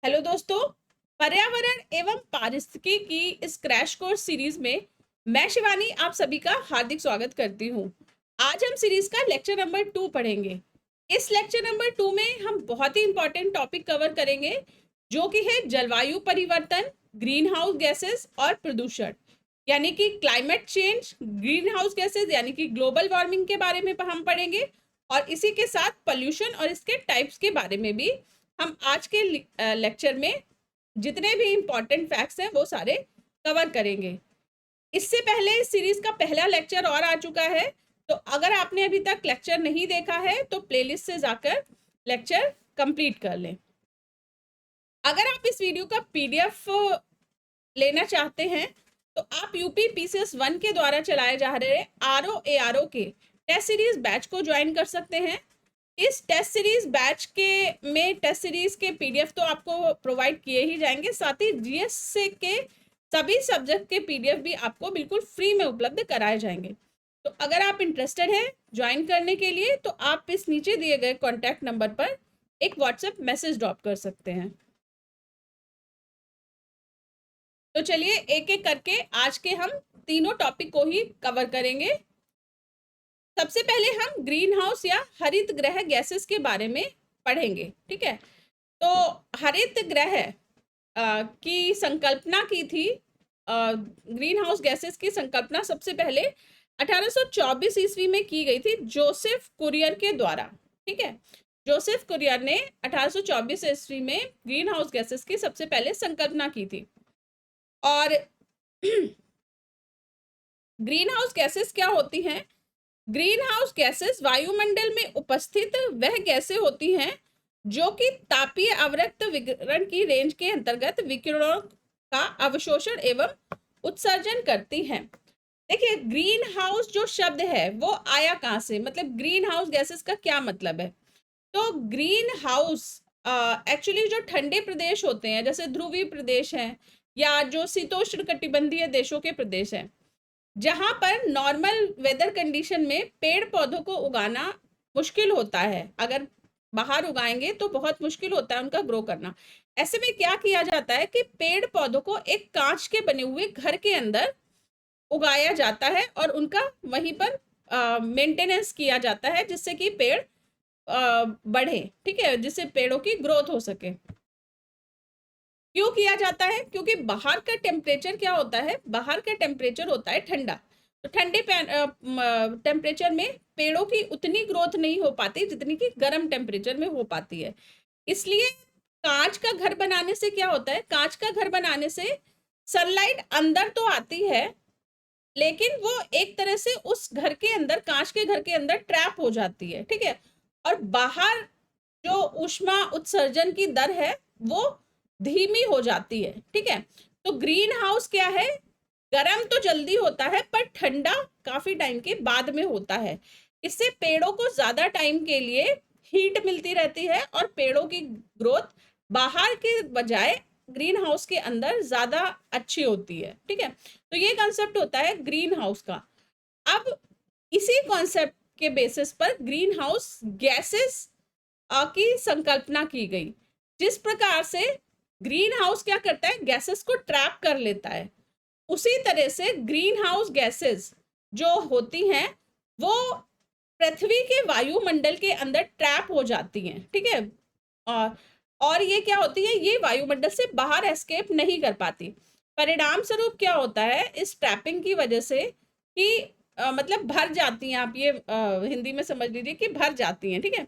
Hello दोस्तों, पर्यावरण एवं पारिस्थितिकी की इस क्रैश कोर्स सीरीज में मैं शिवानी आप सभी का हार्दिक स्वागत करती हूँ। आज हम सीरीज का लेक्चर नंबर 2 पढ़ेंगे। इस लेक्चर नंबर 2 में हम बहुत ही इंपॉर्टेंट टॉपिक कवर करेंगे जो कि है जलवायु परिवर्तन, ग्रीन हाउस गैसेस और प्रदूषण, यानी कि climate change, green house gases यानी कि ग्लोबल वार्मिंग के बारे में हम पढ़ेंगे और इसी के साथ पोल्यूशन और इसके टाइप्स के बारे में भी हम आज के लेक्चर में जितने भी इंपॉर्टेंट फैक्ट्स हैं वो सारे कवर करेंगे। इससे पहले इस सीरीज का पहला लेक्चर और आ चुका है, तो अगर आपने अभी तक लेक्चर नहीं देखा है तो प्लेलिस्ट से जाकर लेक्चर कंप्लीट कर लें। अगर आप इस वीडियो का पीडीएफ लेना चाहते हैं तो आप यूपी पीसीएस 1 के द्वारा चलाए जा रहे आरओ के टेस्ट सीरीज बैच को ज्वाइन कर सकते हैं। इस टेस्ट सीरीज बैच के में टेस्ट सीरीज के पीडीएफ तो आपको प्रोवाइड किए ही जाएंगे, साथ ही जीएस से के सभी सब्जेक्ट के पीडीएफ भी आपको बिल्कुल फ्री में उपलब्ध कराए जाएंगे। तो अगर आप इंटरेस्टेड हैं ज्वाइन करने के लिए तो आप इस नीचे दिए गए कॉन्टैक्ट नंबर पर एक व्हाट्सएप मैसेज ड्रॉप कर सकते हैं। तो चलिए एक एक करके आज के हम तीनों टॉपिक को ही कवर करेंगे। सबसे पहले हम ग्रीन हाउस या हरित गृह गैसेस के बारे में पढ़ेंगे, ठीक है। तो हरित गृह की संकल्पना की थी, ग्रीन हाउस गैसेस की संकल्पना सबसे पहले 1824 ईस्वी में की गई थी जोसेफ कुरियर के द्वारा, ठीक है। जोसेफ कुरियर ने 1824 ईस्वी में ग्रीन हाउस गैसेस की सबसे पहले संकल्पना की थी। और ग्रीन हाउस गैसेस क्या होती हैं? ग्रीन हाउस गैसेस वायुमंडल में उपस्थित वह गैसें होती हैं जो कि तापीय अवरक्त विकिरण की रेंज के अंतर्गत विकिरणों का अवशोषण एवं उत्सर्जन करती हैं। देखिए, ग्रीन हाउस जो शब्द है वो आया कहाँ से, मतलब ग्रीन हाउस गैसेस का क्या मतलब है? तो ग्रीन हाउस एक्चुअली जो ठंडे प्रदेश होते हैं जैसे ध्रुवीय प्रदेश हैं या जो शीतोष्ण कटिबंधीय देशों के प्रदेश हैं, जहां पर नॉर्मल वेदर कंडीशन में पेड़ पौधों को उगाना मुश्किल होता है, अगर बाहर उगाएंगे तो बहुत मुश्किल होता है उनका ग्रो करना। ऐसे में क्या किया जाता है कि पेड़ पौधों को एक कांच के बने हुए घर के अंदर उगाया जाता है और उनका वहीं पर मेंटेनेंस किया जाता है जिससे कि पेड़ बढ़े, ठीक है, जिससे पेड़ों की ग्रोथ हो सके। क्यों किया जाता है? क्योंकि बाहर का टेम्परेचर क्या होता है, बाहर का टेम्परेचर होता है ठंडा, तो ठंडे टेम्परेचर में पेड़ों की उतनी ग्रोथ नहीं हो पाती जितनी कि गर्म टेम्परेचर में हो पाती है। इसलिए कांच का घर बनाने से क्या होता है, कांच का घर बनाने से सनलाइट अंदर तो आती है लेकिन वो एक तरह से उस घर के अंदर, कांच के घर के अंदर ट्रैप हो जाती है, ठीक है। और बाहर जो ऊष्मा उत्सर्जन की दर है वो धीमी हो जाती है, ठीक है। तो ग्रीन हाउस क्या है, गर्म तो जल्दी होता है पर ठंडा काफी टाइम के बाद में होता है। इससे पेड़ों को ज्यादा टाइम के लिए हीट मिलती रहती है और पेड़ों की ग्रोथ बाहर के बजाय ग्रीन हाउस के अंदर ज्यादा अच्छी होती है, ठीक है। तो ये कॉन्सेप्ट होता है ग्रीन हाउस का। अब इसी कॉन्सेप्ट के बेसिस पर ग्रीन हाउस गैसेस की संकल्पना की गई। जिस प्रकार से ग्रीन हाउस क्या करता है, गैसेस को ट्रैप कर लेता है, उसी तरह से ग्रीन हाउस गैसेस जो होती हैं वो पृथ्वी के वायुमंडल के अंदर ट्रैप हो जाती हैं, ठीक है। और ये क्या होती है, ये वायुमंडल से बाहर एस्केप नहीं कर पाती। परिणाम स्वरूप क्या होता है, इस ट्रैपिंग की वजह से कि मतलब भर जाती हैं, आप ये हिंदी में समझ लीजिए कि भर जाती हैं, ठीक है।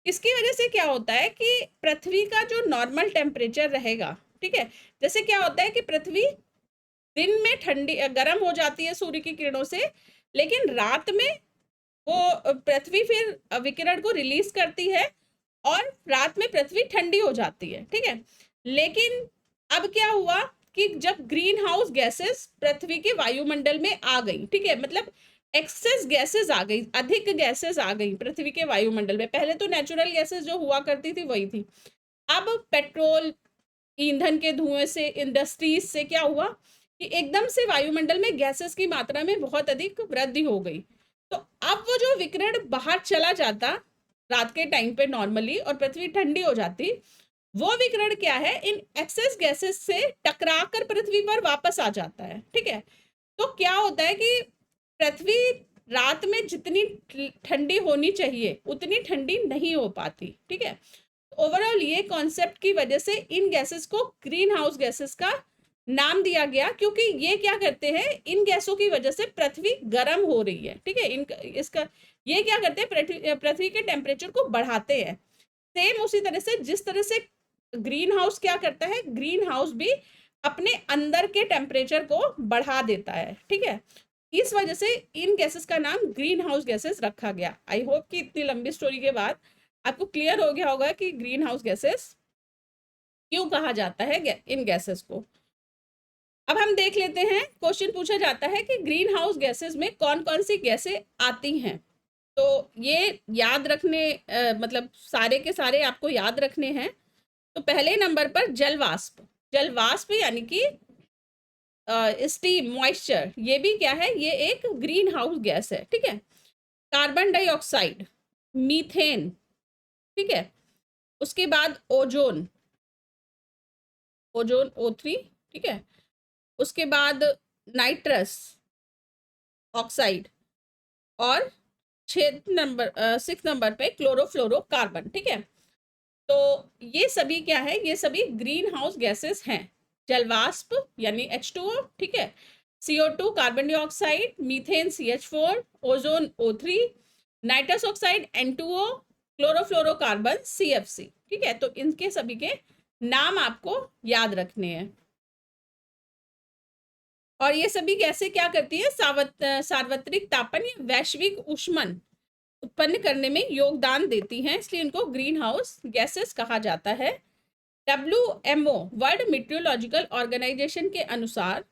इसकी वजह से क्या होता है कि पृथ्वी का जो नॉर्मल टेम्परेचर रहेगा, ठीक है, जैसे क्या होता है कि पृथ्वी दिन में ठंडी गर्म हो जाती है सूर्य की किरणों से, लेकिन रात में वो पृथ्वी फिर विकिरण को रिलीज करती है और रात में पृथ्वी ठंडी हो जाती है, ठीक है। लेकिन अब क्या हुआ कि जब ग्रीन हाउस गैसेस पृथ्वी के वायुमंडल में आ गई, ठीक है, मतलब एक्सेस गैसेस आ गई, अधिक गैसेस आ गई पृथ्वी के वायुमंडल में। पहले तो नेचुरल गैसेस जो हुआ करती थी वही थी, अब पेट्रोल ईंधन के धुएं से, इंडस्ट्रीज से क्या हुआ कि एकदम से वायुमंडल में गैसेस की मात्रा में बहुत अधिक वृद्धि हो गई। तो अब वो जो विकिरण बाहर चला जाता रात के टाइम पे नॉर्मली और पृथ्वी ठंडी हो जाती, वो विकिरण क्या है, इन एक्सेस गैसेस से टकराकर पृथ्वी पर वापस आ जाता है। ठीक है, तो क्या होता है कि पृथ्वी रात में जितनी ठंडी होनी चाहिए उतनी ठंडी नहीं हो पाती। ठीक है, ओवरऑल ये कॉन्सेप्ट की वजह से इन गैसेस को ग्रीन हाउस गैसेस का नाम दिया गया, क्योंकि ये क्या करते हैं, इन गैसों की वजह से पृथ्वी गर्म हो रही है। ठीक है, इसका ये क्या करते हैं, पृथ्वी के टेम्परेचर को बढ़ाते हैं। सेम उसी तरह से जिस तरह से ग्रीन हाउस क्या करता है, ग्रीन हाउस भी अपने अंदर के टेम्परेचर को बढ़ा देता है। ठीक है, इस वजह से इन गैसेस का नाम ग्रीन हाउस गैसेस रखा गया। आई होप कि इतनी लंबी स्टोरी के बाद आपको क्लियर हो गया होगा कि ग्रीन हाउस गैसेस क्यों कहा जाता है इन गैसेस को। अब हम देख लेते हैं, क्वेश्चन पूछा जाता है कि ग्रीन हाउस गैसेस में कौन कौन सी गैसें आती हैं। तो ये याद रखने मतलब सारे के सारे आपको याद रखने हैं। तो पहले नंबर पर जलवाष्प, जलवाष्प यानी कि स्टीम, मॉइस्चर, ये भी क्या है, ये एक ग्रीन हाउस गैस है। ठीक है, कार्बन डाइऑक्साइड, मीथेन, ठीक है, उसके बाद ओजोन, ओजोन O3, ठीक है, उसके बाद नाइट्रस ऑक्साइड, और 6 नंबर पे क्लोरोफ्लोरोकार्बन। ठीक है, तो ये सभी क्या है, ये सभी ग्रीन हाउस गैसेस हैं। जलवाष्प यानी H2O, ठीक है, CO2 carbon dioxide, methane CH4, ozone O3, nitrous oxide N2O, chlorofluorocarbon CFC। ठीक है, तो इनके सभी के नाम आपको याद रखने हैं। और ये सभी गैसें क्या करती है, सार्वत्रिक तापन या वैश्विक ऊष्मन उत्पन्न करने में योगदान देती हैं, इसलिए इनको ग्रीन हाउस गैसेस कहा जाता है। WMO वर्ल्ड मीटियोलॉजिकल ऑर्गेनाइजेशन के अनुसार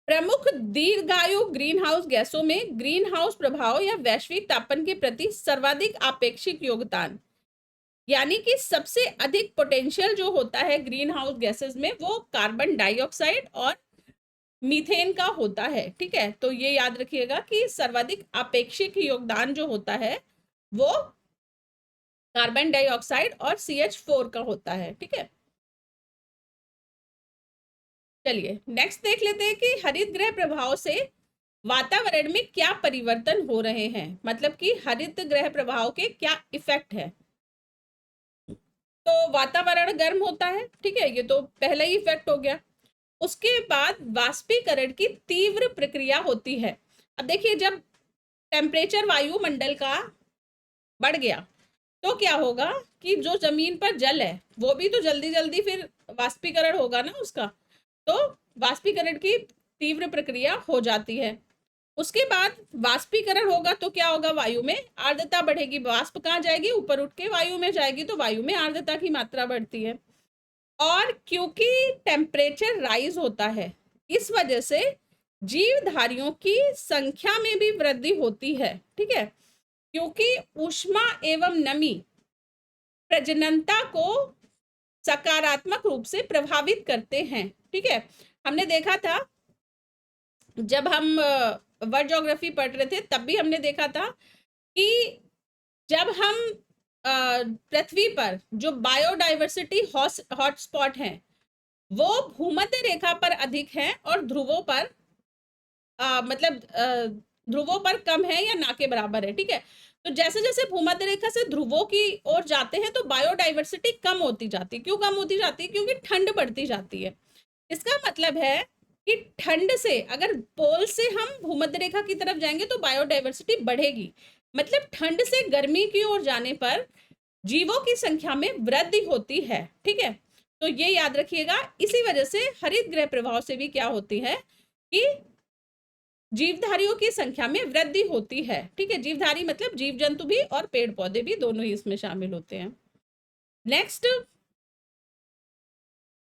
प्रमुख दीर्घायु ग्रीन हाउस गैसों में ग्रीन हाउस प्रभाव या वैश्विक तापन के प्रति सर्वाधिक आपेक्षिक योगदान, यानी कि सबसे अधिक पोटेंशियल जो होता है ग्रीन हाउस गैसेस में, वो कार्बन डाइऑक्साइड और मीथेन का होता है। ठीक है, तो ये याद रखिएगा कि सर्वाधिक आपेक्षिक योगदान जो होता है वो कार्बन डाइऑक्साइड और CH4 का होता है। ठीक है, चलिए नेक्स्ट देख लेते हैं कि हरित गृह प्रभाव से वातावरण में क्या परिवर्तन हो रहे हैं, मतलब कि हरित गृह प्रभाव के क्या इफेक्ट है। तो वातावरण गर्म होता है, ठीक है, ये तो पहला ही इफेक्ट हो गया। उसके बाद वाष्पीकरण की तीव्र प्रक्रिया होती है। अब देखिए, जब टेम्परेचर वायुमंडल का बढ़ गया तो क्या होगा कि जो जमीन पर जल है वो भी तो जल्दी जल्दी फिर वाष्पीकरण होगा ना उसका, तो वाष्पीकरण की तीव्र प्रक्रिया हो जाती है। उसके बाद वाष्पीकरण होगा तो क्या होगा, वायु में आर्द्रता बढ़ेगी, वाष्प कहाँ जाएगी, ऊपर उठ के वायु में जाएगी, तो वायु में आर्द्रता की मात्रा बढ़ती है। और क्योंकि टेम्परेचर राइज होता है, इस वजह से जीवधारियों की संख्या में भी वृद्धि होती है। ठीक है, क्योंकि ऊष्मा एवं नमी प्रजननता को सकारात्मक रूप से प्रभावित करते हैं। ठीक है, हमने देखा था जब हम वर्ल्ड ज्योग्राफी पढ़ रहे थे तब भी हमने देखा था कि जब हम पृथ्वी पर जो बायोडाइवर्सिटी हॉटस्पॉट हैं वो भूमध्य रेखा पर अधिक हैं और ध्रुवों पर मतलब ध्रुवों पर कम है या ना के बराबर है। ठीक है, तो जैसे जैसे भूमध्य रेखा से ध्रुवों की ओर जाते हैं तो बायोडाइवर्सिटी कम होती जाती है। क्यों कम होती जाती है, क्योंकि ठंड बढ़ती जाती है। इसका मतलब है कि ठंड से, अगर पोल से हम भूमध्य रेखा की तरफ जाएंगे तो बायोडाइवर्सिटी बढ़ेगी, मतलब ठंड से गर्मी की ओर जाने पर जीवों की संख्या में वृद्धि होती है। ठीक है, तो ये याद रखिएगा। इसी वजह से हरित गृह प्रभाव से भी क्या होती है कि जीवधारियों की संख्या में वृद्धि होती है। ठीक है, जीवधारी मतलब जीव जंतु भी और पेड़ पौधे भी, दोनों ही इसमें शामिल होते हैं। Next,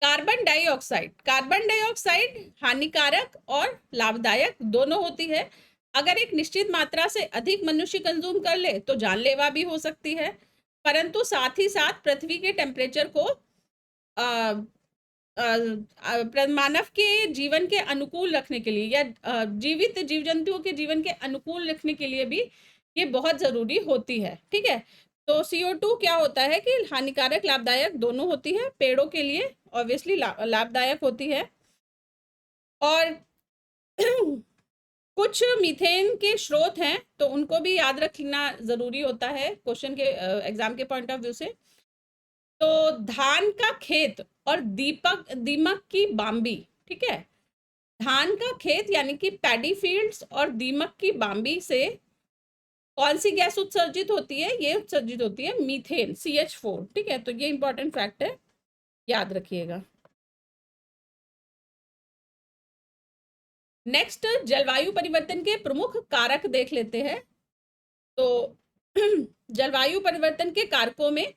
carbon dioxide. Carbon dioxide हानिकारक और लाभदायक दोनों होती है। अगर एक निश्चित मात्रा से अधिक मनुष्य कंज्यूम कर ले तो जानलेवा भी हो सकती है, परंतु साथ ही साथ पृथ्वी के टेम्परेचर को मानव के जीवन के अनुकूल रखने के लिए या जीवित जीव जंतुओं के जीवन के अनुकूल रखने के लिए भी ये बहुत जरूरी होती है। ठीक है, तो CO2 क्या होता है कि हानिकारक लाभदायक दोनों होती है। पेड़ों के लिए ऑब्वियसली लाभदायक होती है, और कुछ मीथेन के स्रोत हैं तो उनको भी याद रखना जरूरी होता है क्वेश्चन के एग्जाम के पॉइंट ऑफ व्यू से। तो धान का खेत और दीमक की बाम्बी, ठीक है, धान का खेत यानी कि पैडी फील्ड्स और दीमक की बाम्बी से कौन सी गैस उत्सर्जित होती है? ये उत्सर्जित होती है मीथेन, CH4, ठीक है। तो ये इंपॉर्टेंट फैक्ट है, याद रखिएगा। नेक्स्ट, जलवायु परिवर्तन के प्रमुख कारक देख लेते हैं। तो जलवायु परिवर्तन के कारकों में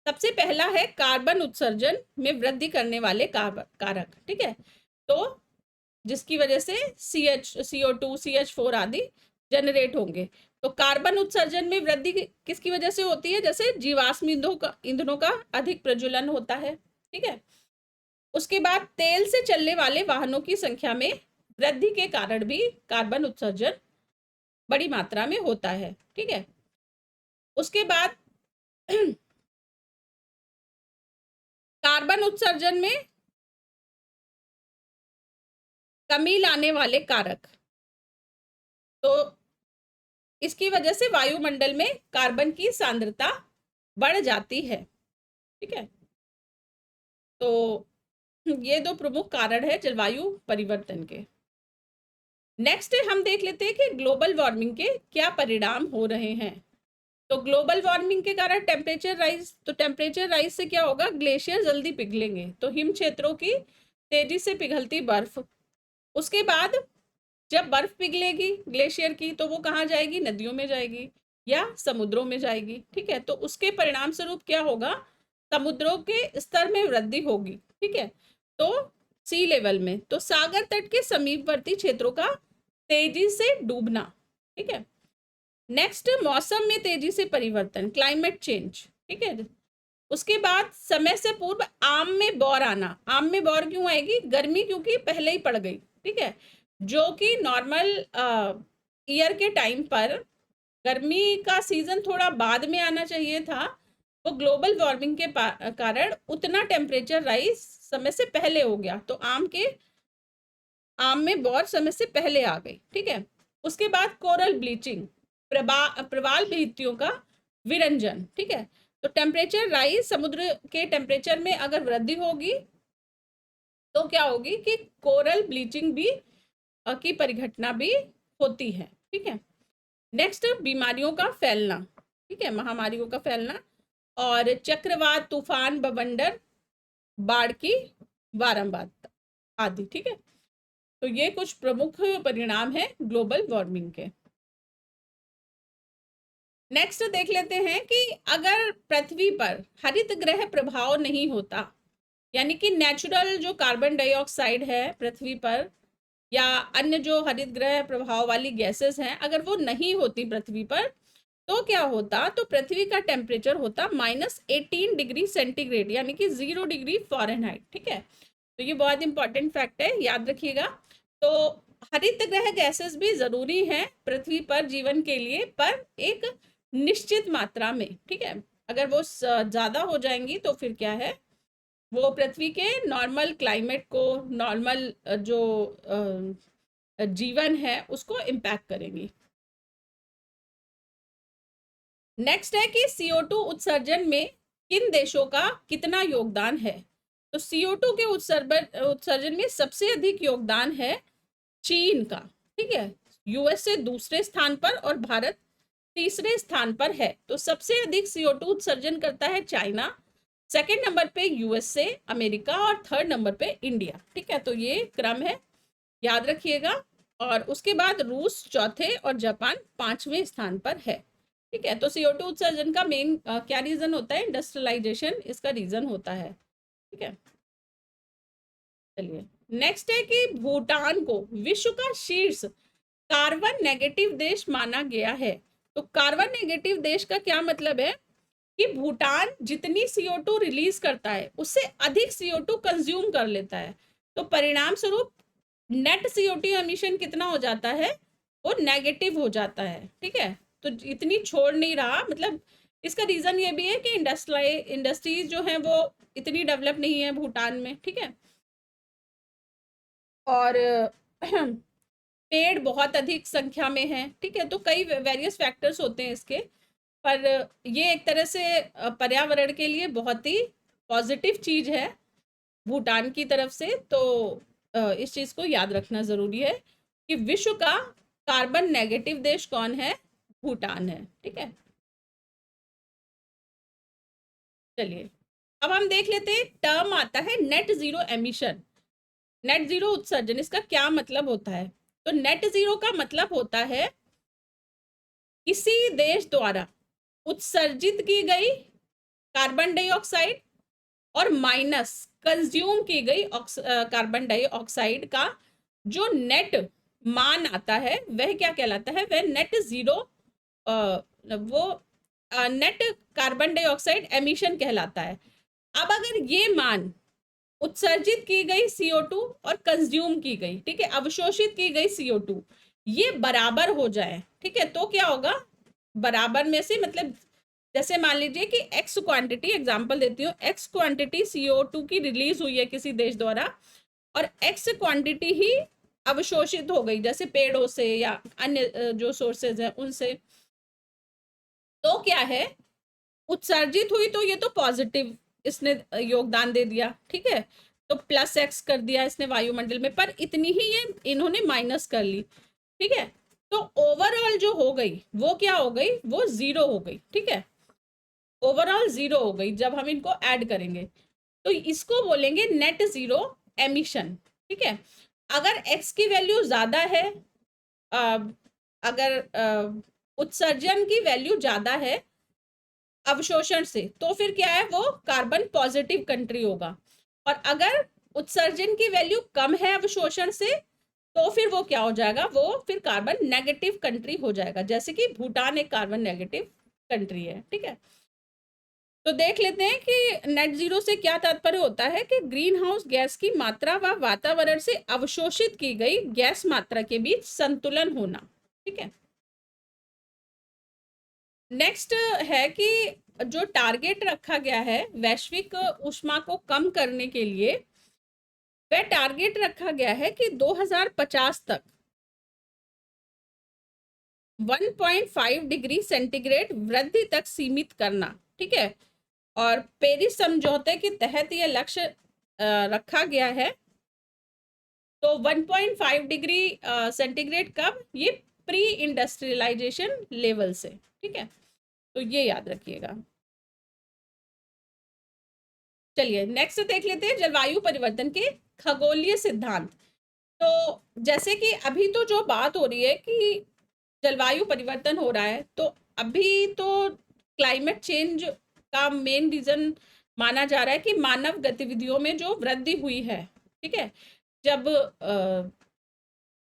सबसे पहला है कार्बन उत्सर्जन में वृद्धि करने वाले कारक, ठीक है। तो जिसकी वजह से CO2, CH4 आदि जनरेट होंगे। तो कार्बन उत्सर्जन में वृद्धि किसकी वजह से होती है? जैसे जीवाश्म ईंधनों का अधिक प्रज्वलन होता है, ठीक है। उसके बाद तेल से चलने वाले वाहनों की संख्या में वृद्धि के कारण भी कार्बन उत्सर्जन बड़ी मात्रा में होता है, ठीक है। उसके बाद कार्बन उत्सर्जन में कमी लाने वाले कारक, तो इसकी वजह से वायुमंडल में कार्बन की सांद्रता बढ़ जाती है, ठीक है। तो ये दो प्रमुख कारण है जलवायु परिवर्तन के। नेक्स्ट हम देख लेते हैं कि ग्लोबल वार्मिंग के क्या परिणाम हो रहे हैं। तो ग्लोबल वार्मिंग के कारण टेम्परेचर राइज, तो टेम्परेचर राइज से क्या होगा? ग्लेशियर जल्दी पिघलेंगे, तो हिम क्षेत्रों की तेजी से पिघलती बर्फ। उसके बाद जब बर्फ पिघलेगी ग्लेशियर की, तो वो कहाँ जाएगी? नदियों में जाएगी या समुद्रों में जाएगी, ठीक है। तो उसके परिणाम स्वरूप क्या होगा? समुद्रों के स्तर में वृद्धि होगी, ठीक है। तो सी लेवल में, तो सागर तट के समीपवर्ती क्षेत्रों का तेजी से डूबना, ठीक है। नेक्स्ट, मौसम में तेजी से परिवर्तन, क्लाइमेट चेंज, ठीक है। उसके बाद समय से पूर्व आम में बौर आना। आम में बौर क्यों आएगी? गर्मी क्योंकि पहले ही पड़ गई, ठीक है। जो कि नॉर्मल ईयर के टाइम पर गर्मी का सीजन थोड़ा बाद में आना चाहिए था, वो ग्लोबल वार्मिंग के कारण उतना टेम्परेचर राइज समय से पहले हो गया, तो आम में बौर समय से पहले आ गई, ठीक है। उसके बाद कोरल ब्लीचिंग, प्रवाल भित्तियों का विरंजन, ठीक है। तो टेम्परेचर राइज, समुद्र के टेम्परेचर में अगर वृद्धि होगी तो क्या होगी कि कोरल ब्लीचिंग भी की परिघटना भी होती है, ठीक है। नेक्स्ट, बीमारियों का फैलना, ठीक है, महामारियों का फैलना, और चक्रवात, तूफान, बवंडर, बाढ़ की बारंबारता आदि, ठीक है। तो ये कुछ प्रमुख परिणाम है ग्लोबल वार्मिंग के। नेक्स्ट देख लेते हैं कि अगर पृथ्वी पर हरित ग्रह प्रभाव नहीं होता, यानी कि नेचुरल जो कार्बन डाइऑक्साइड है पृथ्वी पर या अन्य जो हरित ग्रह प्रभाव वाली गैसेस हैं, अगर वो नहीं होती पृथ्वी पर, तो क्या होता? तो पृथ्वी का टेम्परेचर होता -18 डिग्री सेंटीग्रेड, यानी कि 0 डिग्री फ़ारेनहाइट, ठीक है। तो ये बहुत इंपॉर्टेंट फैक्ट है, याद रखिएगा। तो हरित ग्रह गैसेस भी जरूरी हैं पृथ्वी पर जीवन के लिए, पर एक निश्चित मात्रा में, ठीक है। अगर वो ज्यादा हो जाएंगी तो फिर क्या है, वो पृथ्वी के नॉर्मल क्लाइमेट को, नॉर्मल जो जीवन है उसको इम्पैक्ट करेंगी। नेक्स्ट है कि CO2 उत्सर्जन में किन देशों का कितना योगदान है। तो CO2 के उत्सर्जन में सबसे अधिक योगदान है चीन का, ठीक है। USA दूसरे स्थान पर और भारत तीसरे स्थान पर है। तो सबसे अधिक CO2 उत्सर्जन करता है चाइना, सेकंड नंबर पे USA अमेरिका, और थर्ड नंबर पे इंडिया, ठीक है। तो ये क्रम है, याद रखिएगा। और उसके बाद रूस चौथे और जापान 5वें स्थान पर है, ठीक है। तो CO2 उत्सर्जन का मेन क्या रीजन होता है? इंडस्ट्रियलाइजेशन इसका रीजन होता है, ठीक है। चलिए, नेक्स्ट है कि भूटान को विश्व का शीर्ष कार्बन नेगेटिव देश माना गया है। तो कार्बन नेगेटिव देश का क्या मतलब है कि भूटान जितनी CO2 रिलीज करता है उससे अधिक CO2 कंज्यूम कर लेता है। तो परिणाम स्वरूप नेट CO2 एमिशन कितना हो जाता है? वो नेगेटिव हो जाता है, ठीक है। तो इतनी छोड़ नहीं रहा, मतलब इसका रीजन ये भी है कि इंडस्ट्रीज जो हैं वो इतनी डेवलप नहीं है भूटान में, ठीक है। और पेड़ बहुत अधिक संख्या में हैं, ठीक है। तो कई वेरियस फैक्टर्स होते हैं इसके, पर ये एक तरह से पर्यावरण के लिए बहुत ही पॉजिटिव चीज है भूटान की तरफ से। तो इस चीज को याद रखना जरूरी है कि विश्व का कार्बन नेगेटिव देश कौन है, भूटान है, ठीक है। चलिए अब हम देख लेते हैं, टर्म आता है net zero emission, net zero उत्सर्जन, इसका क्या मतलब होता है। तो नेट जीरो का मतलब होता है किसी देश द्वारा उत्सर्जित की गई कार्बन डाइऑक्साइड और माइनस कंज्यूम की गई कार्बन डाइऑक्साइड का जो नेट मान आता है वह क्या कहलाता है, वह नेट जीरो वो नेट कार्बन डाइऑक्साइड एमिशन कहलाता है। अब अगर ये मान उत्सर्जित की गई CO2 और कंज्यूम की गई, ठीक है, अवशोषित की गई CO2 ये बराबर हो जाए, ठीक है, तो क्या होगा, बराबर में से मतलब जैसे मान लीजिए कि x क्वांटिटी, एग्जांपल देती हूँ, x क्वांटिटी CO2 की रिलीज हुई है किसी देश द्वारा और x क्वांटिटी ही अवशोषित हो गई जैसे पेड़ों से या अन्य जो सोर्सेज हैं उनसे, तो क्या है, उत्सर्जित हुई तो ये तो पॉजिटिव इसने योगदान दे दिया, ठीक है, तो +x कर दिया इसने वायुमंडल में, पर इतनी ही ये इन्होंने माइनस कर ली, ठीक है। तो ओवरऑल जो हो गई वो क्या हो गई, वो जीरो हो गई, ठीक है, ओवरऑल जीरो हो गई जब हम इनको ऐड करेंगे, तो इसको बोलेंगे नेट जीरो एमिशन, ठीक है। अगर x की वैल्यू ज्यादा है, अगर उत्सर्जन की वैल्यू ज्यादा है अवशोषण से, तो फिर क्या है, वो कार्बन पॉजिटिव कंट्री होगा, और अगर उत्सर्जन की वैल्यू कम है अवशोषण से, तो फिर वो क्या हो जाएगा, वो फिर कार्बन नेगेटिव कंट्री हो जाएगा, जैसे कि भूटान एक कार्बन नेगेटिव कंट्री है, ठीक है। तो देख लेते हैं कि नेट जीरो से क्या तात्पर्य होता है कि ग्रीन हाउस गैस की मात्रा व वातावरण से अवशोषित की गई गैस मात्रा के बीच संतुलन होना, ठीक है। नेक्स्ट है कि जो टारगेट रखा गया है वैश्विक ऊष्मा को कम करने के लिए, वह टारगेट रखा गया है कि 2050 तक 1.5 डिग्री सेंटीग्रेड वृद्धि तक सीमित करना, ठीक है। और पेरिस समझौते के तहत यह लक्ष्य रखा गया है। तो 1.5 डिग्री सेंटीग्रेड कब, ये प्री इंडस्ट्रियलाइजेशन लेवल से, ठीक है, तो ये याद रखिएगा। चलिए नेक्स्ट देख लेते हैं जलवायु परिवर्तन के खगोलीय सिद्धांत। तो जैसे कि अभी तो जो बात हो रही है कि जलवायु परिवर्तन हो रहा है, तो अभी तो क्लाइमेट चेंज का मेन रीजन माना जा रहा है कि मानव गतिविधियों में जो वृद्धि हुई है, ठीक है, जब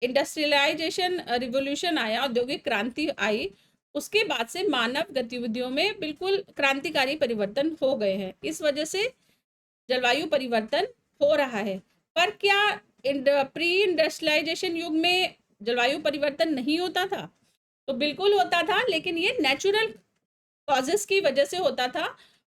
इंडस्ट्रियलाइजेशन रिवोल्यूशन आया, औद्योगिक क्रांति आई, उसके बाद से मानव गतिविधियों में बिल्कुल क्रांतिकारी परिवर्तन हो गए हैं, इस वजह से जलवायु परिवर्तन हो रहा है। पर क्या प्री इंडस्ट्रियलाइजेशन युग में जलवायु परिवर्तन नहीं होता था, तो बिल्कुल होता था, लेकिन ये नेचुरल कॉजेस की वजह से होता था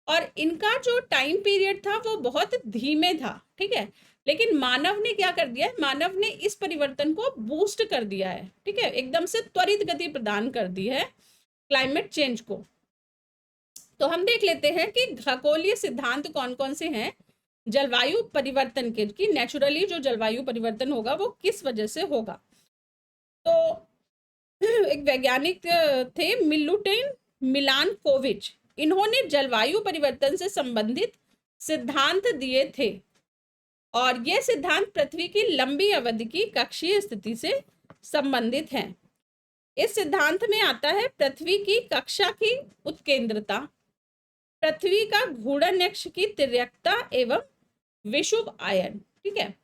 और इनका जो टाइम पीरियड था वो बहुत धीमे था, ठीक है। लेकिन मानव ने क्या कर दिया है, मानव ने इस परिवर्तन को बूस्ट कर दिया है, ठीक है, एकदम से त्वरित गति प्रदान कर दी है क्लाइमेट चेंज को। तो हम देख लेते हैं कि खगोलीय सिद्धांत कौन कौन से हैं जलवायु परिवर्तन के, कि नेचुरली जो जलवायु परिवर्तन होगा वो किस वजह से होगा। तो एक वैज्ञानिक थे मिलुटिन मिलानकोविच, इन्होंने जलवायु परिवर्तन से संबंधित सिद्धांत दिए थे और ये सिद्धांत पृथ्वी की लंबी अवधि की कक्षीय स्थिति से संबंधित हैं। इस सिद्धांत में आता है पृथ्वी की कक्षा की उत्केंद्रता, पृथ्वी का घूर्णन अक्ष की तिर्यकता एवं विषुव आयन, ठीक है।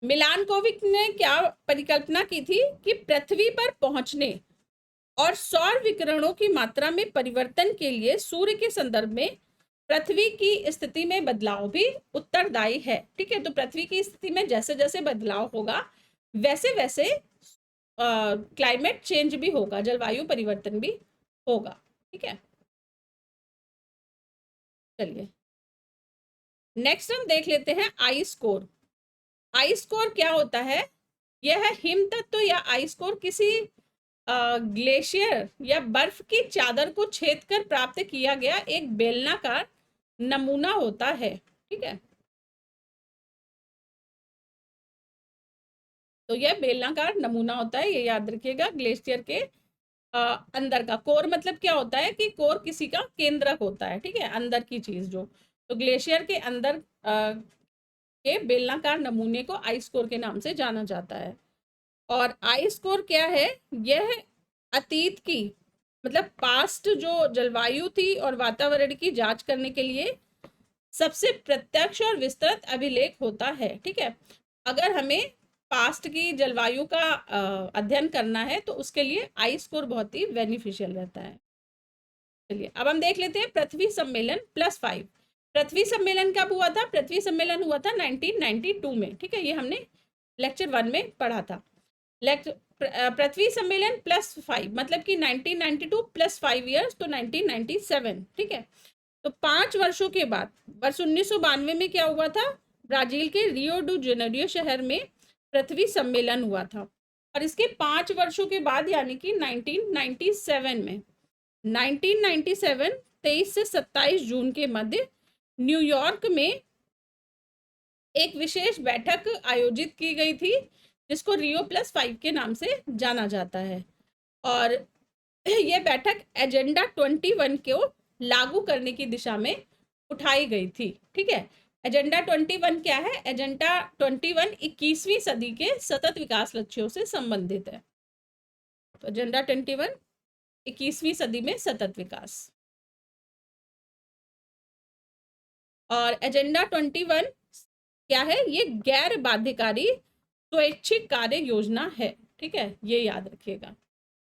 मिलानकोविच ने क्या परिकल्पना की थी कि पृथ्वी पर पहुंचने और सौर विकिरणों की मात्रा में परिवर्तन के लिए सूर्य के संदर्भ में पृथ्वी की स्थिति में बदलाव भी उत्तरदायी है, ठीक है। तो पृथ्वी की स्थिति में जैसे जैसे बदलाव होगा वैसे वैसे क्लाइमेट चेंज भी होगा, जलवायु परिवर्तन भी होगा। ठीक है, चलिए नेक्स्ट हम देख लेते हैं आई स्कोर। आई स्कोर क्या होता है? यह है हिम तत्व या आइस कोर किसी ग्लेशियर या बर्फ की चादर को छेद कर प्राप्त किया गया एक बेलनाकार नमूना होता है। ठीक है, तो यह बेलनाकार नमूना होता है, ये याद रखिएगा। ग्लेशियर के अंदर का कोर मतलब क्या होता है कि कोर किसी का केंद्रक होता है। ठीक है, अंदर की चीज जो, तो ग्लेशियर के अंदर के बेलनाकार नमूने को आइस कोर के नाम से जाना जाता है। और आई स्कोर क्या है? यह अतीत की मतलब पास्ट जो जलवायु थी और वातावरण की जांच करने के लिए सबसे प्रत्यक्ष और विस्तृत अभिलेख होता है। ठीक है, अगर हमें पास्ट की जलवायु का अध्ययन करना है तो उसके लिए आई स्कोर बहुत ही बेनिफिशियल रहता है। चलिए अब हम देख लेते हैं पृथ्वी सम्मेलन +5। पृथ्वी सम्मेलन कब हुआ था? पृथ्वी सम्मेलन हुआ था 1992 में। ठीक है, ये हमने लेक्चर 1 में पढ़ा था। पृथ्वी सम्मेलन +5 मतलब कि 1992 +5 ईयर्स तो 1997। ठीक है, तो 5 वर्षों के बाद वर्ष 1992 में क्या हुआ था? ब्राजील के रियो डू जेनेरियो शहर में पृथ्वी सम्मेलन हुआ था। और इसके 5 वर्षों के बाद यानी कि 1997 में 23 से 27 जून के मध्य न्यूयॉर्क में एक विशेष बैठक आयोजित की गई थी जिसको रियो +5 के नाम से जाना जाता है। और यह बैठक एजेंडा 21 को लागू करने की दिशा में उठाई गई थी। ठीक है, एजेंडा 21 क्या है? एजेंडा 21 21वीं सदी के सतत विकास लक्ष्यों से संबंधित है। तो एजेंडा 21 21वीं सदी में सतत विकास। और एजेंडा 21 क्या है? ये गैर बाध्यकारी स्वैच्छिक कार्य योजना है। ठीक है, ये याद रखिएगा।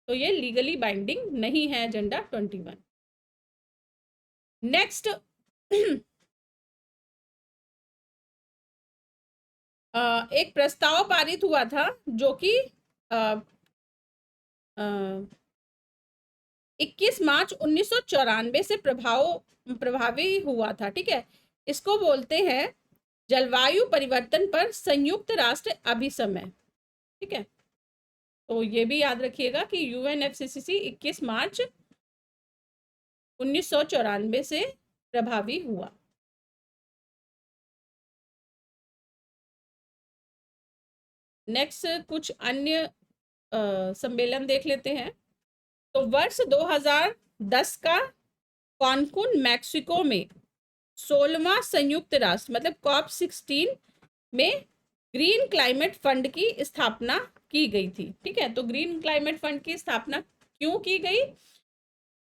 तो ये लीगली बाइंडिंग नहीं है एजेंडा 21। नेक्स्ट एक प्रस्ताव पारित हुआ था जो कि 21 मार्च 1994 से प्रभावी हुआ था। ठीक है, इसको बोलते हैं जलवायु परिवर्तन पर संयुक्त राष्ट्र अभिसमय। ठीक है, तो ये भी याद रखिएगा कि UNFCCC 21 मार्च 1994 से प्रभावी हुआ। नेक्स्ट कुछ अन्य सम्मेलन देख लेते हैं। तो वर्ष 2010 का कॉनकुन मैक्सिको में 16वां संयुक्त राष्ट्र मतलब COP16 में ग्रीन क्लाइमेट फंड की स्थापना की गई थी। ठीक है, तो ग्रीन क्लाइमेट फंड की स्थापना क्यों की गई?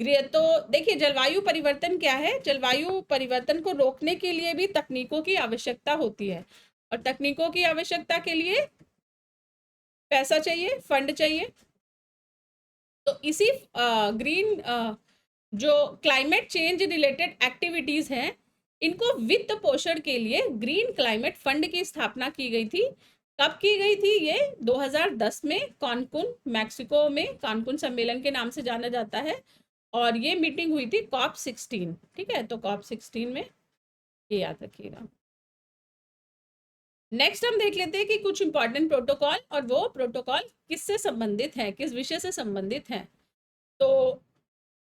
तो देखिए जलवायु परिवर्तन क्या है? जलवायु परिवर्तन को रोकने के लिए भी तकनीकों की आवश्यकता होती है और तकनीकों की आवश्यकता के लिए पैसा चाहिए, फंड चाहिए। तो इसी ग्रीन जो क्लाइमेट चेंज रिलेटेड एक्टिविटीज हैं इनको वित्त पोषण के लिए ग्रीन क्लाइमेट फंड की स्थापना की गई थी। कब की गई थी? ये 2010 में कानकुन मैक्सिको में कानकुन सम्मेलन के नाम से जाना जाता है और ये मीटिंग हुई थी COP16। ठीक है, तो COP16 में ये याद रखिएगा। नेक्स्ट हम देख लेते हैं कि कुछ इंपॉर्टेंट प्रोटोकॉल और वो प्रोटोकॉल किससे संबंधित है, किस विषय से संबंधित है। तो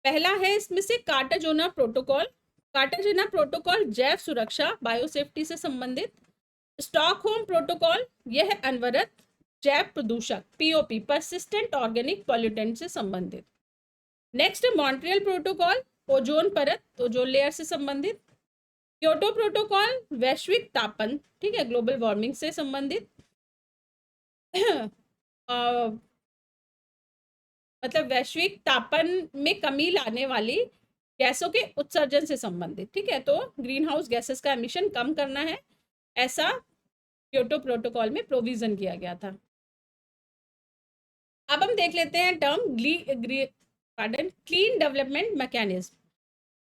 पहला है इसमें से कार्टाजोना प्रोटोकॉल। कार्टाजोना प्रोटोकॉल जैव सुरक्षा बायोसेफ्टी से संबंधित। स्टॉकहोम प्रोटोकॉल यह अनवरत जैव प्रदूषक POP परसिस्टेंट ऑर्गेनिक पॉल्यूटेंट से संबंधित। नेक्स्ट मॉन्ट्रियल प्रोटोकॉल ओजोन परत ओजोन लेयर से संबंधित। क्योटो प्रोटोकॉल वैश्विक तापन, ठीक है, ग्लोबल वार्मिंग से संबंधित मतलब वैश्विक तापन में कमी लाने वाली गैसों के उत्सर्जन से संबंधित। ठीक है, तो ग्रीन हाउस गैसेस का एमिशन कम करना है, ऐसा क्योटो प्रोटोकॉल में प्रोविजन किया गया था। अब हम देख लेते हैं term clean development mechanism.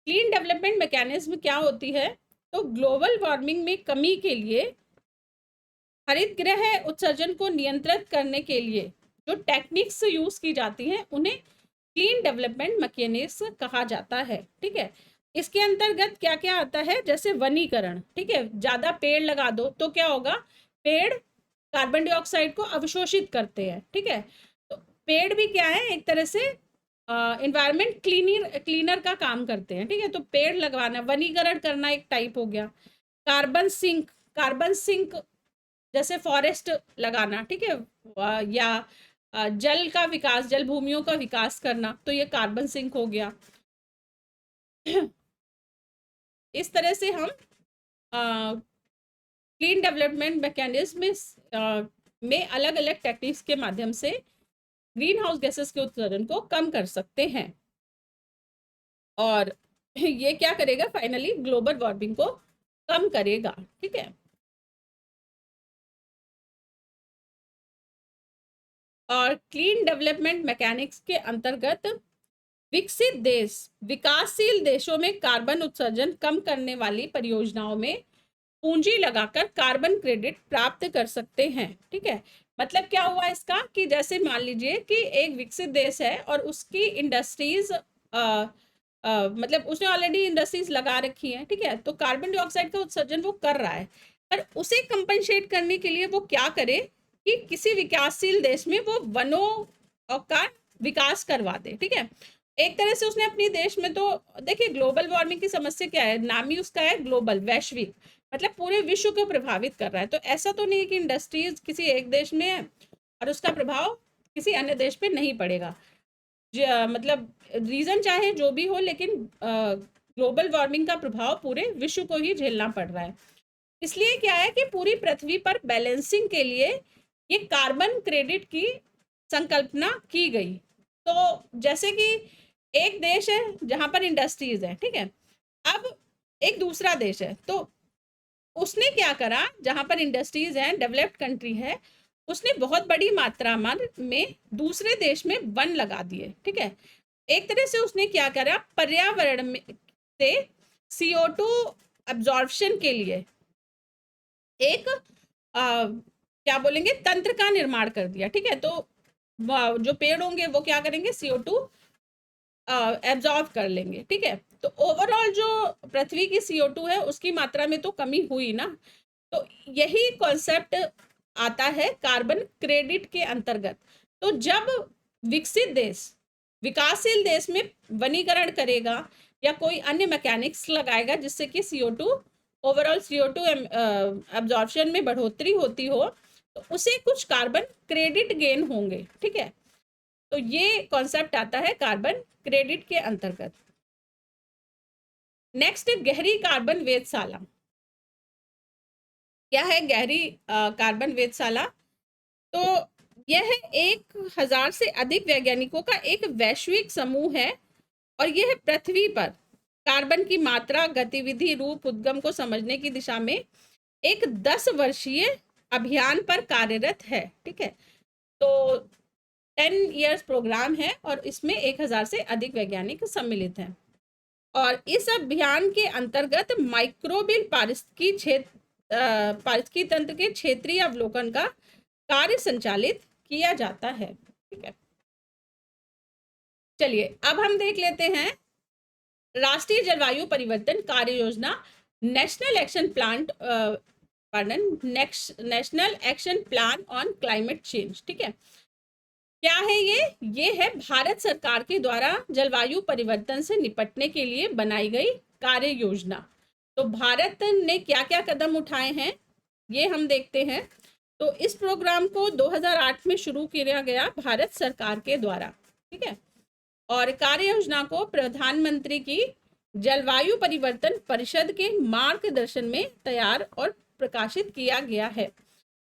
Clean development mechanism क्या होती है? तो ग्लोबल वार्मिंग में कमी के लिए हरित गृह उत्सर्जन को नियंत्रित करने के लिए जो टेक्निक्स यूज की जाती हैं उन्हें क्लीन डेवलपमेंट मैकेनिज्म कहा जाता है। ठीक है, इसके अंतर्गत क्या क्या आता है, जैसे वनीकरण। ठीक है, ज्यादा पेड़ लगा दो तो क्या होगा, पेड़ कार्बन डाइऑक्साइड को अवशोषित करते हैं। ठीक है, तो पेड़ भी क्या है, एक तरह से इन्वायरमेंट क्लीनर का काम करते हैं। ठीक है, तो पेड़ लगवाना, वनीकरण करना एक टाइप हो गया। कार्बन सिंक जैसे फॉरेस्ट लगाना। ठीक है, या जल का विकास, जल भूमियों का विकास करना, तो ये कार्बन सिंक हो गया। इस तरह से हम क्लीन डेवलपमेंट मैकेनिज्म में अलग अलग टेक्निक्स के माध्यम से ग्रीन हाउस गैसेस के उत्सर्जन को कम कर सकते हैं, और ये क्या करेगा, फाइनली ग्लोबल वार्मिंग को कम करेगा। ठीक है, और क्लीन डेवलपमेंट मैकेनिक्स के अंतर्गत विकसित देश विकासशील देशों में कार्बन उत्सर्जन कम करने वाली परियोजनाओं में पूंजी लगाकर कार्बन क्रेडिट प्राप्त कर सकते हैं। ठीक है, मतलब क्या हुआ इसका, कि जैसे मान लीजिए कि एक विकसित देश है और उसकी इंडस्ट्रीज मतलब उसने ऑलरेडी इंडस्ट्रीज लगा रखी है। ठीक है, तो कार्बन डाइऑक्साइड का उत्सर्जन वो कर रहा है, पर उसे कंपनसेट करने के लिए वो क्या करे कि किसी विकासशील देश में वो वनों का विकास करवा दे। ठीक है, एक तरह से उसने अपनी देश में, तो देखिए ग्लोबल वार्मिंग की समस्या क्या है, नाम ही उसका है ग्लोबल, वैश्विक, मतलब पूरे विश्व को प्रभावित कर रहा है। तो ऐसा तो नहीं है कि इंडस्ट्रीज किसी एक देश में है और उसका प्रभाव किसी अन्य देश पे नहीं पड़ेगा। मतलब रीजन चाहे जो भी हो, लेकिन ग्लोबल वार्मिंग का प्रभाव पूरे विश्व को ही झेलना पड़ रहा है। इसलिए क्या है कि पूरी पृथ्वी पर बैलेंसिंग के लिए ये कार्बन क्रेडिट की संकल्पना की गई। तो जैसे कि एक देश है जहां पर इंडस्ट्रीज है, ठीक है, अब एक दूसरा देश है, तो उसने क्या करा, जहां पर इंडस्ट्रीज हैं, डेवलप्ड कंट्री है, उसने बहुत बड़ी मात्रा में दूसरे देश में वन लगा दिए। ठीक है, एक तरह से उसने क्या करा, पर्यावरण में से CO2 अब्जॉर्प्शन के लिए एक क्या बोलेंगे, तंत्र का निर्माण कर दिया। ठीक है, तो जो पेड़ होंगे वो क्या करेंगे, CO2 एब्जॉर्ब कर लेंगे। ठीक है, तो ओवरऑल जो पृथ्वी की CO2 है उसकी मात्रा में तो कमी हुई ना। तो यही कॉन्सेप्ट आता है कार्बन क्रेडिट के अंतर्गत। तो जब विकसित देश विकासशील देश में वनीकरण करेगा या कोई अन्य मैकेनिक्स लगाएगा जिससे कि CO2 ओवरऑल CO2 एब्जॉर्प्शन में बढ़ोतरी होती हो, तो उसे कुछ कार्बन क्रेडिट गेन होंगे। ठीक है, तो ये कॉन्सेप्ट आता है कार्बन क्रेडिट के अंतर्गत। नेक्स्ट, गहरी कार्बन वेधशाला। क्या है गहरी कार्बन वेधशाला? तो यह 1000 से अधिक वैज्ञानिकों का एक वैश्विक समूह है और यह पृथ्वी पर कार्बन की मात्रा, गतिविधि, रूप, उद्गम को समझने की दिशा में एक 10 वर्षीय अभियान पर कार्यरत है। ठीक है, तो 10 इयर्स प्रोग्राम है और इसमें 1000 से अधिक वैज्ञानिक सम्मिलित हैं। और इस अभियान के अंतर्गत माइक्रोबियल पारिस्थितिकी तंत्र के क्षेत्रीय अवलोकन का कार्य संचालित किया जाता है। ठीक है, चलिए अब हम देख लेते हैं राष्ट्रीय जलवायु परिवर्तन कार्य योजना, national action plan on climate change. ठीक है, क्या है ये है भारत सरकार के द्वारा जलवायु परिवर्तन से निपटने के लिए बनाई गई कार्य योजना। तो भारत ने क्या क्या कदम उठाए हैं ये हम देखते हैं। तो इस प्रोग्राम को 2008 में शुरू किया गया भारत सरकार के द्वारा। ठीक है, और कार्य योजना को प्रधानमंत्री की जलवायु परिवर्तन परिषद के मार्गदर्शन में तैयार और प्रकाशित किया गया है।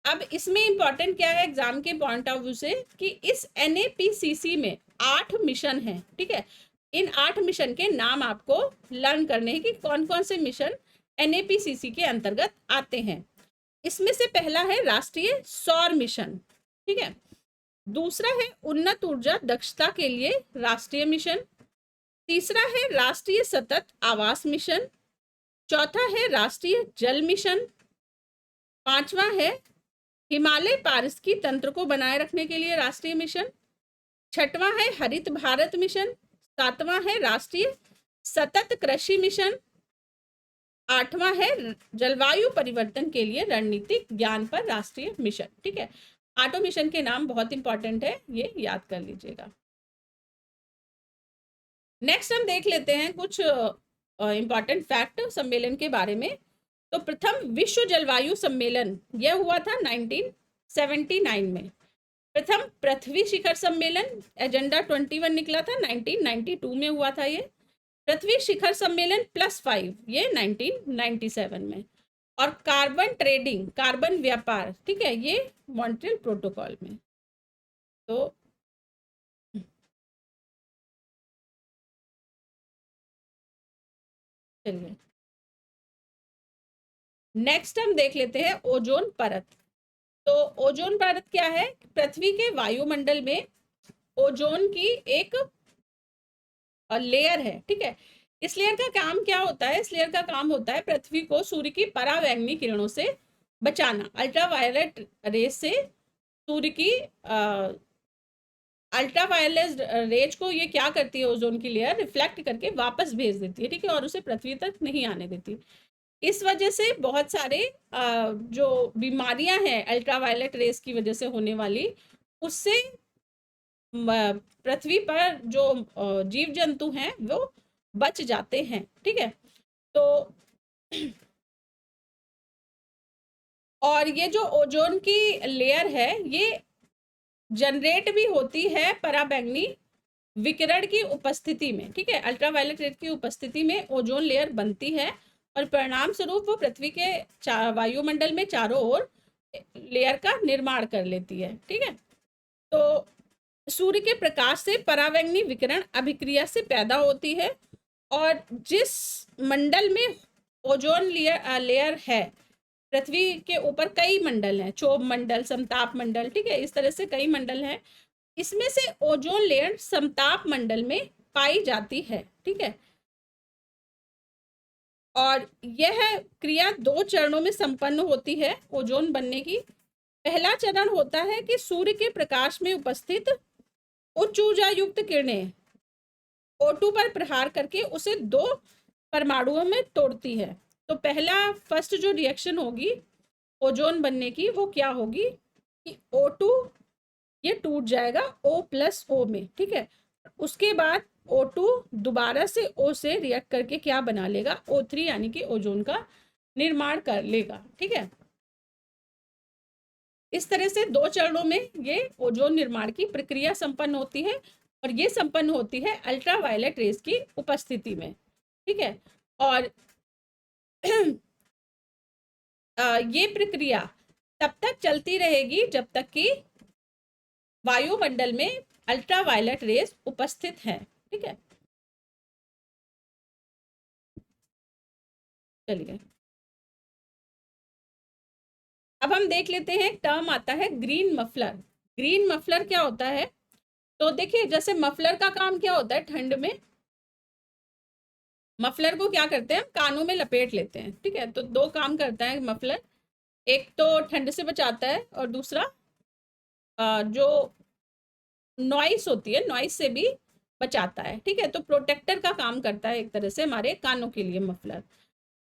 अब इसमें इंपॉर्टेंट क्या है एग्जाम के पॉइंट ऑफ व्यू से, कि इस NAPCC में 8 मिशन हैं। ठीक है, इन 8 मिशन के नाम आपको लर्न करने हैं कि कौन कौन से मिशन NAPCC के अंतर्गत आते हैं। इसमें से पहला है राष्ट्रीय सौर मिशन। ठीक है, दूसरा है उन्नत ऊर्जा दक्षता के लिए राष्ट्रीय मिशन। तीसरा है राष्ट्रीय सतत आवास मिशन। चौथा है राष्ट्रीय जल मिशन। पांचवा है हिमालय पारिस्थितिकी तंत्र को बनाए रखने के लिए राष्ट्रीय मिशन। छठवां है हरित भारत मिशन। सातवां है राष्ट्रीय सतत कृषि मिशन। आठवां है जलवायु परिवर्तन के लिए रणनीतिक ज्ञान पर राष्ट्रीय मिशन। ठीक है, आठों मिशन के नाम बहुत इंपॉर्टेंट है, ये याद कर लीजिएगा। नेक्स्ट हम देख लेते हैं कुछ इंपॉर्टेंट फैक्ट सम्मेलन के बारे में। तो प्रथम विश्व जलवायु सम्मेलन यह हुआ था 1979 में। प्रथम पृथ्वी शिखर सम्मेलन एजेंडा 21 निकला था 1992 में हुआ था ये। पृथ्वी शिखर सम्मेलन +5 ये 1997 में। और कार्बन ट्रेडिंग कार्बन व्यापार, ठीक है, ये मॉन्ट्रियल प्रोटोकॉल में। तो चलिए नेक्स्ट हम देख लेते हैं ओजोन परत। तो ओजोन परत क्या है? पृथ्वी के वायुमंडल में ओजोन की एक लेयर है। ठीक है, इस लेयर का काम क्या होता है? इस लेयर का काम होता है पृथ्वी को सूर्य की परावैंगनी किरणों से बचाना। अल्ट्रावायलेट रेस से सूर्य की अल्ट्रावायलेट रेज को ये क्या करती है, ओजोन की लेयर रिफ्लेक्ट करके वापस भेज देती है। ठीक है, और उसे पृथ्वी तक नहीं आने देती। इस वजह से बहुत सारे जो बीमारियां हैं अल्ट्रावायलेट रेस की वजह से होने वाली, उससे पृथ्वी पर जो जीव जंतु हैं वो बच जाते हैं। ठीक है, तो और ये जो ओजोन की लेयर है ये जनरेट भी होती है पराबैंगनी विकिरण की उपस्थिति में। ठीक है, अल्ट्रावायलेट रेड की उपस्थिति में ओजोन लेयर बनती है और परिणाम स्वरूप वो पृथ्वी के वायुमंडल में चारों ओर लेयर का निर्माण कर लेती है। ठीक है, तो सूर्य के प्रकाश से परावैंगनी विकिरण अभिक्रिया से पैदा होती है और जिस मंडल में ओजोन लेयर है, पृथ्वी के ऊपर कई मंडल हैं, क्षोभ मंडल, समताप मंडल, ठीक है, इस तरह से कई मंडल हैं। इसमें से ओजोन लेयर समताप मंडल में पाई जाती है। ठीक है, और यह क्रिया 2 चरणों में संपन्न होती है ओजोन बनने की। पहला चरण होता है कि सूर्य के प्रकाश में उपस्थित उच्च ऊर्जा युक्त किरणें O2 पर प्रहार करके उसे 2 परमाणुओं में तोड़ती है। तो पहला फर्स्ट जो रिएक्शन होगी ओजोन बनने की वो क्या होगी कि O2 ये टूट जाएगा O+O में। ठीक है, उसके बाद O2 दोबारा से O से रिएक्ट करके क्या बना लेगा, O3 यानी कि ओजोन का निर्माण कर लेगा। ठीक है, इस तरह से 2 चरणों में ये ओजोन निर्माण की प्रक्रिया संपन्न होती है और ये संपन्न होती है अल्ट्रावायलेट रेस की उपस्थिति में। ठीक है, और ये प्रक्रिया तब तक चलती रहेगी जब तक कि वायुमंडल में अल्ट्रावायलेट रेस उपस्थित है। ठीक है, चलिए अब हम देख लेते हैं एक टर्म आता है ग्रीन मफलर। ग्रीन मफलर क्या होता है? तो देखिए जैसे मफलर का काम क्या होता है, ठंड में मफलर को क्या करते हैं, हम कानों में लपेट लेते हैं। ठीक है, तो 2 काम करता है मफलर, एक तो ठंड से बचाता है और दूसरा जो नॉइस होती है नॉइस से भी बचाता है। ठीक है, तो प्रोटेक्टर का काम करता है एक तरह से हमारे कानों के लिए मफलर।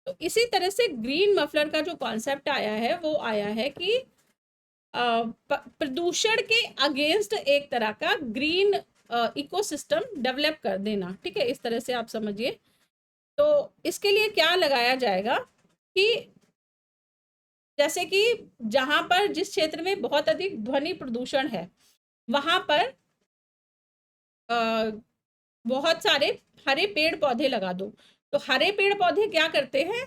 तो इसी तरह से ग्रीन मफलर का जो कॉन्सेप्ट आया है वो आया है कि प्रदूषण के अगेंस्ट एक तरह का ग्रीन इकोसिस्टम डेवलप कर देना। ठीक है, इस तरह से आप समझिए। तो इसके लिए क्या लगाया जाएगा कि जैसे कि जहां पर जिस क्षेत्र में बहुत अधिक ध्वनि प्रदूषण है वहां पर बहुत सारे हरे पेड़ पौधे लगा दो। तो हरे पेड़ पौधे क्या करते हैं,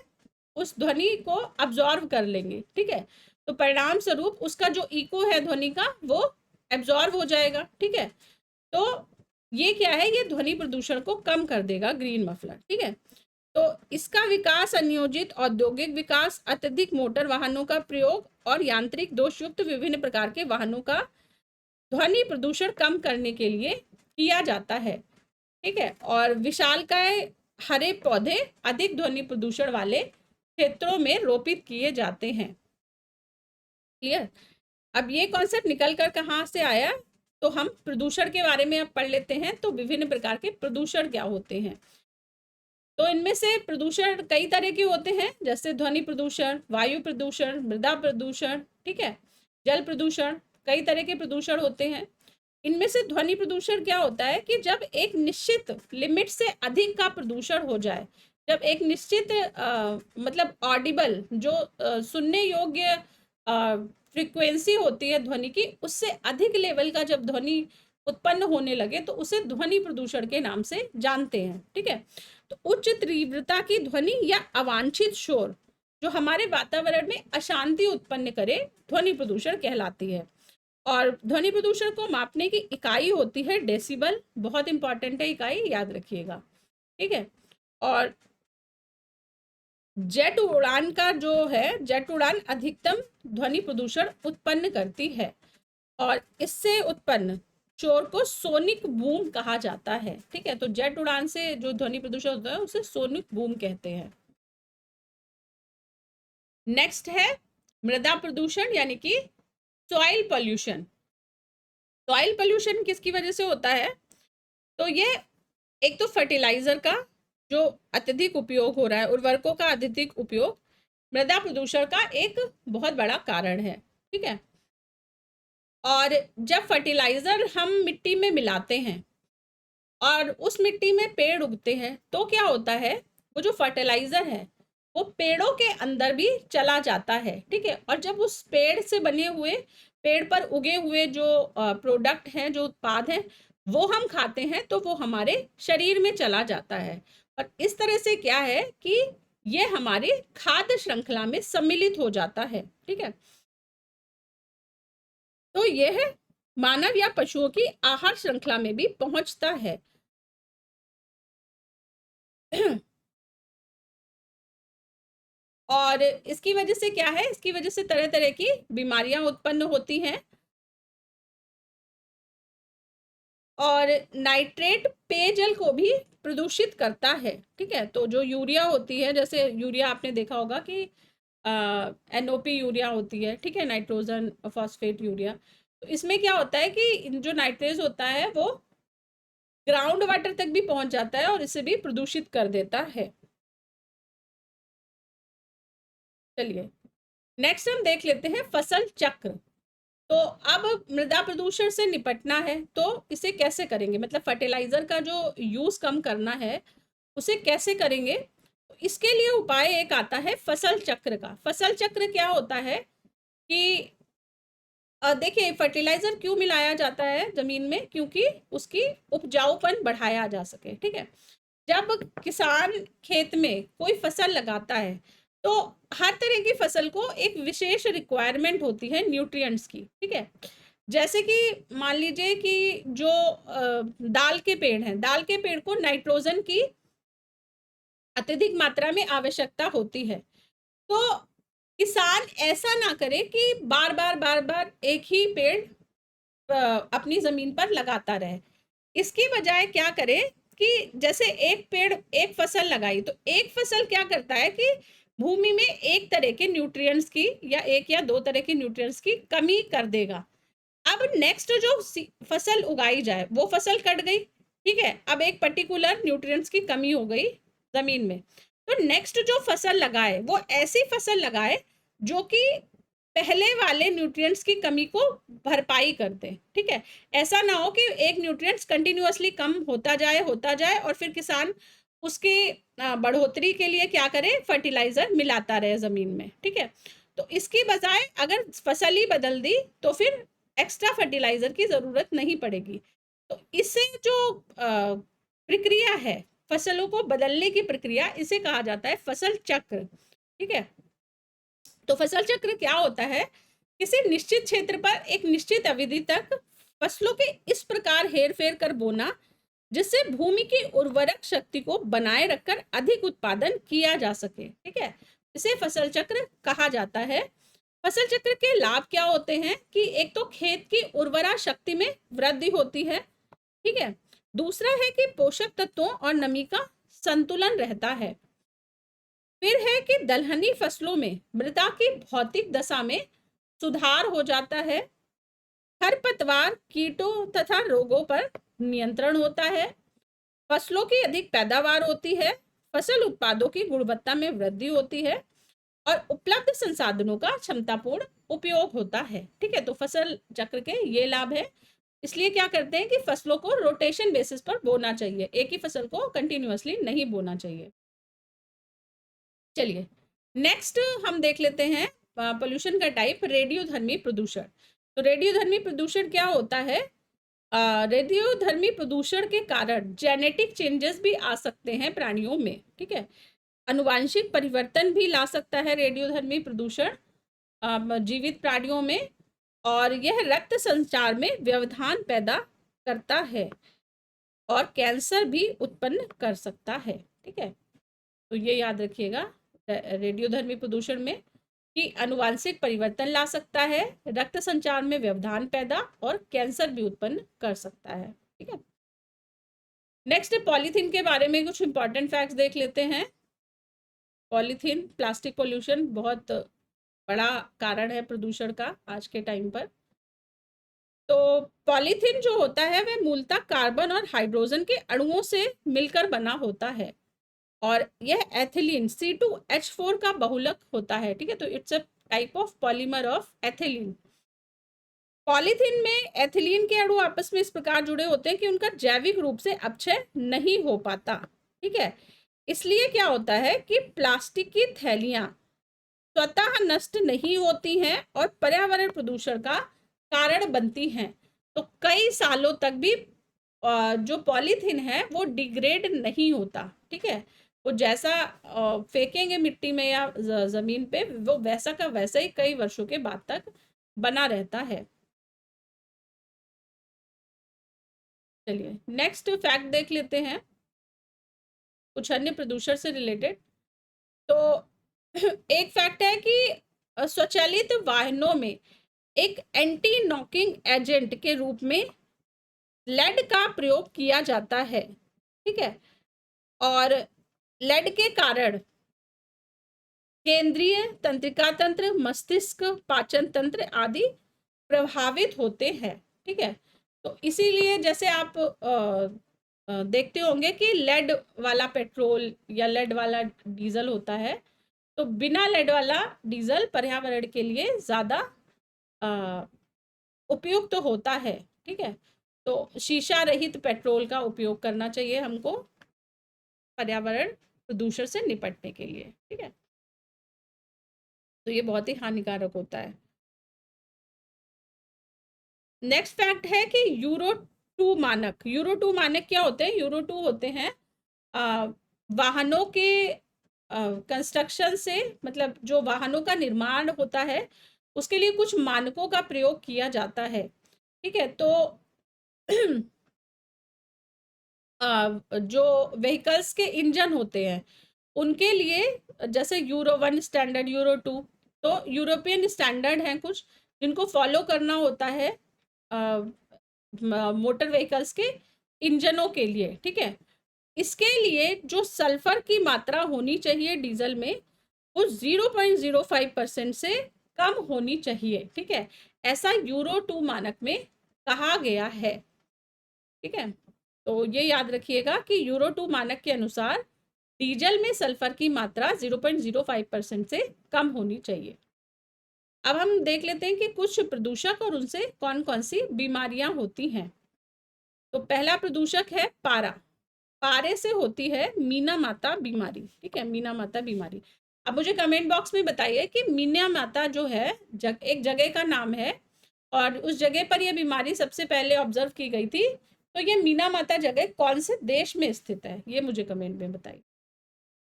उस ध्वनि को अब्जॉर्व कर लेंगे। ठीक है, तो परिणाम स्वरूप उसका जो इको है ध्वनि का वो एब्जॉर्व हो जाएगा। ठीक है, तो ये क्या है, ये ध्वनि प्रदूषण को कम कर देगा ग्रीन मफलर। ठीक है, तो इसका विकास अनियोजित औद्योगिक विकास, अत्यधिक मोटर वाहनों का प्रयोग और यांत्रिक दोषयुक्त विभिन्न प्रकार के वाहनों का ध्वनि प्रदूषण कम करने के लिए किया जाता है। ठीक है, और विशालकाय हरे पौधे अधिक ध्वनि प्रदूषण वाले क्षेत्रों में रोपित किए जाते हैं। क्लियर? अब ये कॉन्सेप्ट निकल कर कहाँ से आया, तो हम प्रदूषण के बारे में अब पढ़ लेते हैं। तो विभिन्न प्रकार के प्रदूषण क्या होते हैं। तो इनमें से प्रदूषण कई तरह के होते हैं, जैसे ध्वनि प्रदूषण, वायु प्रदूषण, मृदा प्रदूषण, ठीक है, जल प्रदूषण, कई तरह के प्रदूषण होते हैं। इनमें से ध्वनि प्रदूषण क्या होता है कि जब एक निश्चित लिमिट से अधिक का प्रदूषण हो जाए, जब एक निश्चित मतलब ऑडिबल जो सुनने योग्य फ्रीक्वेंसी होती है ध्वनि की, उससे अधिक लेवल का जब ध्वनि उत्पन्न होने लगे तो उसे ध्वनि प्रदूषण के नाम से जानते हैं, ठीक है। तो उच्च तीव्रता की ध्वनि या अवांछित शोर जो हमारे वातावरण में अशांति उत्पन्न करे, ध्वनि प्रदूषण कहलाती है। और ध्वनि प्रदूषण को मापने की इकाई होती है डेसिबल, बहुत इंपॉर्टेंट है इकाई, याद रखिएगा, ठीक है। और जेट उड़ान का जो है, जेट उड़ान अधिकतम ध्वनि प्रदूषण उत्पन्न करती है और इससे उत्पन्न शोर को सोनिक बूम कहा जाता है, ठीक है। तो जेट उड़ान से जो ध्वनि प्रदूषण होता है उसे सोनिक बूम कहते हैं। नेक्स्ट है मृदा प्रदूषण यानी कि सॉइल पॉल्यूशन। सॉइल पॉल्यूशन किसकी वजह से होता है, तो ये एक तो फर्टिलाइजर का जो अत्यधिक उपयोग हो रहा है, उर्वरकों का अत्यधिक उपयोग मृदा प्रदूषण का एक बहुत बड़ा कारण है, ठीक है। और जब फर्टिलाइजर हम मिट्टी में मिलाते हैं और उस मिट्टी में पेड़ उगते हैं तो क्या होता है, वो जो फर्टिलाइजर है वो पेड़ों के अंदर भी चला जाता है, ठीक है। और जब उस पेड़ से बने हुए, पेड़ पर उगे हुए जो प्रोडक्ट हैं, जो उत्पाद हैं, वो हम खाते हैं तो वो हमारे शरीर में चला जाता है। और इस तरह से क्या है कि ये हमारी खाद्य श्रृंखला में सम्मिलित हो जाता है, ठीक है। तो यह मानव या पशुओं की आहार श्रृंखला में भी पहुंचता है। और इसकी वजह से क्या है, इसकी वजह से तरह तरह की बीमारियां उत्पन्न होती हैं। और नाइट्रेट पेयजल को भी प्रदूषित करता है, ठीक है। तो जो यूरिया होती है, जैसे यूरिया आपने देखा होगा कि NOP यूरिया होती है, ठीक है, नाइट्रोजन फॉस्फेट यूरिया। तो इसमें क्या होता है कि जो नाइट्रेज होता है वो ग्राउंड वाटर तक भी पहुंच जाता है और इसे भी प्रदूषित कर देता है। चलिए नेक्स्ट हम देख लेते हैं फसल चक्र। तो अब मृदा प्रदूषण से निपटना है तो इसे कैसे करेंगे, मतलब फर्टिलाइजर का जो यूज कम करना है उसे कैसे करेंगे। तो इसके लिए उपाय एक आता है फसल चक्र का। फसल चक्र क्या होता है कि देखिए फर्टिलाइजर क्यों मिलाया जाता है जमीन में, क्योंकि उसकी उपजाऊपन बढ़ाया जा सके, ठीक है। जब किसान खेत में कोई फसल लगाता है तो हर तरह की फसल को एक विशेष रिक्वायरमेंट होती है न्यूट्रिएंट्स की, ठीक है। जैसे कि मान लीजिए कि जो दाल के पेड़ हैं, दाल के पेड़ को नाइट्रोजन की अत्यधिक मात्रा में आवश्यकता होती है। तो किसान ऐसा ना करे कि बार बार एक ही पेड़ अपनी जमीन पर लगाता रहे। इसकी बजाय क्या करे कि जैसे एक पेड़, एक फसल लगाई तो एक फसल क्या करता है कि भूमि में एक तरह के न्यूट्रिएंट्स की या एक या दो तरह के न्यूट्रिएंट्स की कमी कर देगा। अब नेक्स्ट जो फसल उगाई जाए वो फसल कट गई, ठीक है। अब एक पर्टिकुलर न्यूट्रिएंट्स की कमी हो गई जमीन में, तो नेक्स्ट जो फसल लगाए वो ऐसी फसल लगाए जो कि पहले वाले न्यूट्रिएंट्स की कमी को भरपाई कर दे, ठीक है। ऐसा ना हो कि एक न्यूट्रिएंट्स कंटिन्यूअसली कम होता जाए और फिर किसान उसकी बढ़ोतरी के लिए क्या करे, फर्टिलाइजर मिलाता रहे जमीन में, ठीक है। तो इसकी बजाय अगर फसल ही बदल दी तो फिर एक्स्ट्रा फर्टिलाइजर की जरूरत नहीं पड़ेगी। तो इससे जो प्रक्रिया है, फसलों को बदलने की प्रक्रिया, इसे कहा जाता है फसल चक्र, ठीक है। तो फसल चक्र क्या होता है, किसी निश्चित क्षेत्र पर एक निश्चित अवधि तक फसलों के इस प्रकार हेर फेर कर बोना जिससे भूमि की उर्वरक शक्ति को बनाए रखकर अधिक उत्पादन किया जा सके, ठीक है। इसे फसल चक्र कहा जाता है। फसल चक्र के लाभ क्या होते हैं कि एक तो खेत की उर्वरा शक्ति में वृद्धि होती है, ठीक है। दूसरा है कि पोषक तत्वों और नमी का संतुलन रहता है। फिर है कि दलहनी फसलों में मृदा की भौतिक दशा में सुधार हो जाता है, खरपतवार, कीटों तथा रोगों पर नियंत्रण होता है, फसलों की अधिक पैदावार होती है, फसल उत्पादों की गुणवत्ता में वृद्धि होती है और उपलब्ध संसाधनों का क्षमतापूर्ण उपयोग होता है। ठीक है, तो फसल चक्र के ये लाभ है। इसलिए क्या करते हैं कि फसलों को रोटेशन बेसिस पर बोना चाहिए, एक ही फसल को कंटिन्यूअसली नहीं बोना चाहिए। चलिए नेक्स्ट हम देख लेते हैं पोल्यूशन का टाइप, रेडियोधर्मी प्रदूषण। तो रेडियोधर्मी प्रदूषण क्या होता है? रेडियोधर्मी प्रदूषण के कारण जेनेटिक चेंजेस भी आ सकते हैं प्राणियों में। ठीक है, अनुवांशिक परिवर्तन भी ला सकता है रेडियोधर्मी प्रदूषण जीवित प्राणियों में, और यह रक्त संचार में व्यवधान पैदा करता है और कैंसर भी उत्पन्न कर सकता है। ठीक है, तो ये याद रखिएगा रेडियोधर्मी प्रदूषण में कि अनुवांशिक परिवर्तन ला सकता है, रक्त संचार में व्यवधान पैदा और कैंसर भी उत्पन्न कर सकता है। ठीक है, नेक्स्ट पॉलीथीन के बारे में कुछ इंपॉर्टेंट फैक्ट्स देख लेते हैं। पॉलीथीन, प्लास्टिक पोल्यूशन बहुत बड़ा कारण है प्रदूषण का आज के टाइम पर। तो पॉलीथीन जो होता है वह मूलतः कार्बन और हाइड्रोजन के अणुओं से मिलकर बना होता है और यह एथिलीन C2H4 का बहुलक होता है। ठीक है, तो it's a type of polymer of ethylene. Polythene में एथिलीन के अणु आपस में इस प्रकार जुड़े होते हैं कि उनका जैविक रूप से अपक्षय नहीं हो पाता। ठीक है, इसलिए क्या होता है कि प्लास्टिक की थैलियां स्वतः नष्ट नहीं होती हैं और पर्यावरण प्रदूषण का कारण बनती हैं। तो कई सालों तक भी जो पॉलीथीन है वो डिग्रेड नहीं होता। ठीक है, वो जैसा फेंकेंगे मिट्टी में या जमीन पे, वो वैसा का वैसा ही कई वर्षों के बाद तक बना रहता है। चलिए नेक्स्ट फैक्ट देख लेते हैं कुछ अन्य प्रदूषण से रिलेटेड। तो एक फैक्ट है कि स्वचालित वाहनों में एक एंटी नॉकिंग एजेंट के रूप में लेड का प्रयोग किया जाता है। ठीक है, और लेड के कारण केंद्रीय तंत्रिका तंत्र, मस्तिष्क, पाचन तंत्र आदि प्रभावित होते हैं। ठीक है, तो इसीलिए जैसे आप देखते होंगे कि लेड वाला पेट्रोल या लेड वाला डीजल होता है, तो बिना लेड वाला डीजल पर्यावरण के लिए ज़्यादा उपयुक्त तो होता है। ठीक है, तो शीशा रहित पेट्रोल का उपयोग करना चाहिए हमको पर्यावरण प्रदूषण से निपटने के लिए। ठीक है, तो ये बहुत ही हानिकारक होता है। नेक्स्ट फैक्ट है कि यूरो 2 मानक। यूरो 2 मानक क्या होते हैं? यूरो 2 होते हैं वाहनों के कंस्ट्रक्शन से, मतलब जो वाहनों का निर्माण होता है उसके लिए कुछ मानकों का प्रयोग किया जाता है। ठीक है, तो जो व्हीकल्स के इंजन होते हैं उनके लिए जैसे यूरो 1 स्टैंडर्ड, यूरो 2, तो यूरोपियन स्टैंडर्ड हैं कुछ जिनको फॉलो करना होता है मोटर व्हीकल्स के इंजनों के लिए। ठीक है, इसके लिए जो सल्फर की मात्रा होनी चाहिए डीजल में वो 0.05% से कम होनी चाहिए। ठीक है, ऐसा यूरो 2 मानक में कहा गया है। ठीक है, तो ये याद रखिएगा कि यूरो 2 मानक के अनुसार डीजल में सल्फर की मात्रा 0.05% से कम होनी चाहिए। अब हम देख लेते हैं कि कुछ प्रदूषक और उनसे कौन कौन सी बीमारियां होती हैं। तो पहला प्रदूषक है पारा। पारे से होती है मीना माता बीमारी। ठीक है, मीना माता बीमारी। अब मुझे कमेंट बॉक्स में बताइए कि मीना माता जो है एक जगह का नाम है और उस जगह पर यह बीमारी सबसे पहले ऑब्जर्व की गई थी। तो ये मीना माता जगह कौन से देश में स्थित है, ये मुझे कमेंट में बताइए।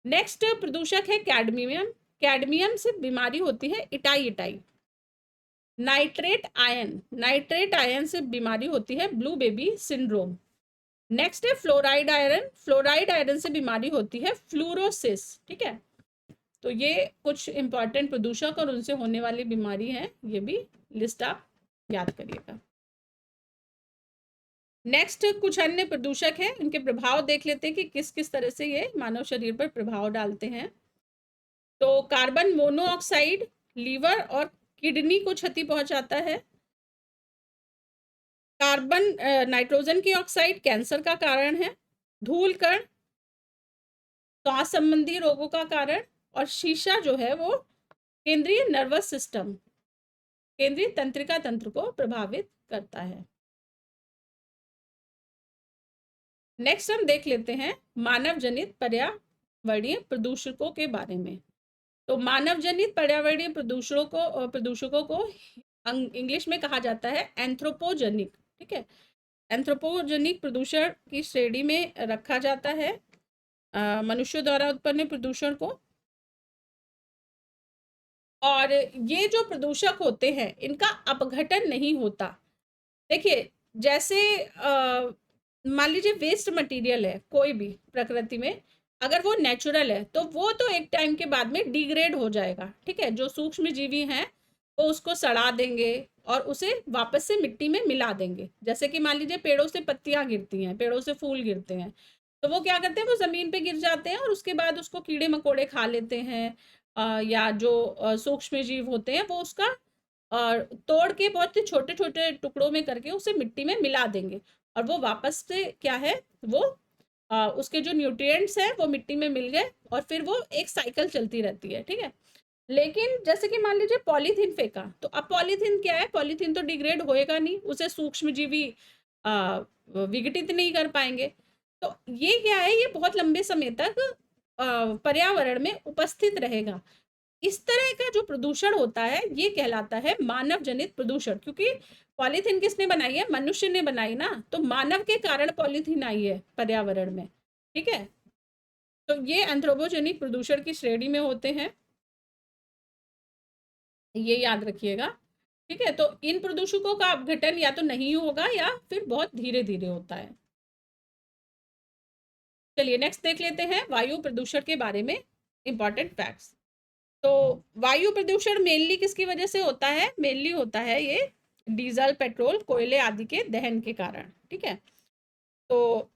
नेक्स्ट प्रदूषक है कैडमियम। कैडमियम से बीमारी होती है itai itai. Nitrate ion. Nitrate ion से बीमारी होती है ब्लू बेबी सिंड्रोम। नेक्स्ट है फ्लोराइड आयरन। फ्लोराइड आयरन से बीमारी होती है फ्लूरोसिस। ठीक है, तो ये कुछ इंपॉर्टेंट प्रदूषक और उनसे होने वाली बीमारी है, ये भी लिस्ट आप याद करिएगा। नेक्स्ट कुछ अन्य प्रदूषक है, इनके प्रभाव देख लेते हैं कि किस किस तरह से ये मानव शरीर पर प्रभाव डालते हैं। तो कार्बन मोनोऑक्साइड लीवर और किडनी को क्षति पहुंचाता है। कार्बन नाइट्रोजन की ऑक्साइड कैंसर का कारण है। धूल कण श्वास संबंधी रोगों का कारण। और शीशा जो है वो केंद्रीय नर्वस सिस्टम, केंद्रीय तंत्रिका तंत्र को प्रभावित करता है। नेक्स्ट हम देख लेते हैं मानव जनित पर्यावरणीय प्रदूषकों के बारे में। तो मानव जनित पर्यावरणीय प्रदूषकों को इंग्लिश में कहा जाता है एंथ्रोपोजेनिक। ठीक है, एंथ्रोपोजेनिक प्रदूषण की श्रेणी में रखा जाता है मनुष्यों द्वारा उत्पन्न प्रदूषण को। और ये जो प्रदूषक होते हैं इनका अपघटन नहीं होता। देखिए, जैसे मान लीजिए वेस्ट मटेरियल है कोई भी प्रकृति में, अगर वो नेचुरल है तो वो तो एक टाइम के बाद में डिग्रेड हो जाएगा। ठीक है, जो सूक्ष्म जीवी हैं वो उसको सड़ा देंगे और उसे वापस से मिट्टी में मिला देंगे। जैसे कि मान लीजिए पेड़ों से पत्तियां गिरती हैं, पेड़ों से फूल गिरते हैं, तो वो क्या करते हैं, वो जमीन पे गिर जाते हैं और उसके बाद उसको कीड़े मकोड़े खा लेते हैं, या जो सूक्ष्म जीव होते हैं वो उसका तोड़ के बहुत ही छोटे छोटे टुकड़ों में करके उसे मिट्टी में मिला देंगे और वो वापस से क्या है, वो उसके जो न्यूट्रिएंट्स हैं वो मिट्टी में मिल गए और फिर वो एक साइकिल चलती रहती है। ठीक है, लेकिन जैसे कि मान लीजिए पॉलीथीन फेंका, तो अब पॉलीथीन क्या है, पॉलीथीन तो डिग्रेड होएगा नहीं, उसे सूक्ष्म जीवी विघटित नहीं कर पाएंगे। तो ये क्या है, ये बहुत लंबे समय तक पर्यावरण में उपस्थित रहेगा। इस तरह का जो प्रदूषण होता है ये कहलाता है मानव जनित प्रदूषण। क्योंकि पॉलीथीन किसने बनाई है, मनुष्य ने बनाई ना, तो मानव के कारण पॉलीथीन आई है पर्यावरण में। ठीक है, तो ये एंथ्रोपोजेनिक प्रदूषण की श्रेणी में होते हैं, ये याद रखिएगा। ठीक है, तो इन प्रदूषकों का अपघटन या तो नहीं होगा या फिर बहुत धीरे धीरे होता है। चलिए नेक्स्ट देख लेते हैं वायु प्रदूषण के बारे में इंपॉर्टेंट फैक्ट्स। तो वायु प्रदूषण मेनली किसकी वजह से होता है, मेनली होता है ये डीजल, पेट्रोल, कोयले आदि के दहन के कारण। ठीक है, तो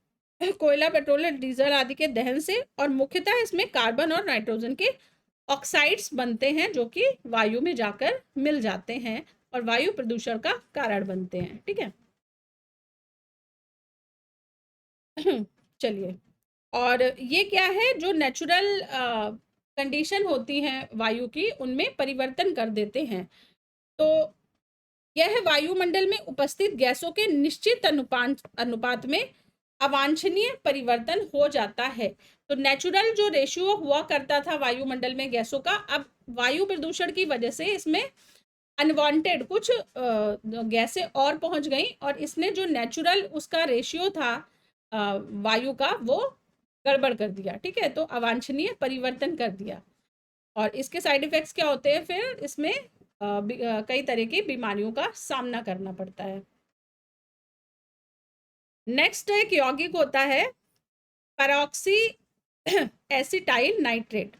कोयला, पेट्रोल और डीजल आदि के दहन से, और मुख्यतः इसमें कार्बन और नाइट्रोजन के ऑक्साइड्स बनते हैं जो कि वायु में जाकर मिल जाते हैं और वायु प्रदूषण का कारण बनते हैं। ठीक है चलिए, और ये क्या है, जो नेचुरल कंडीशन होती हैं वायु की उनमें परिवर्तन कर देते हैं। तो यह वायुमंडल में उपस्थित गैसों के निश्चित अनुपात में अवांछनीय परिवर्तन हो जाता है। तो नेचुरल जो रेशियो हुआ करता था वायुमंडल में गैसों का, अब वायु प्रदूषण की वजह से इसमें अनवांटेड कुछ गैसें और पहुंच गई और इसने जो नेचुरल उसका रेशियो था वायु का वो गड़बड़ कर दिया। ठीक है, तो अवांछनीय परिवर्तन कर दिया और इसके साइड इफेक्ट्स क्या होते हैं, फिर इसमें कई तरह की बीमारियों का सामना करना पड़ता है। नेक्स्ट एक यौगिक होता है पैरोक्सी एसिटाइल नाइट्रेट।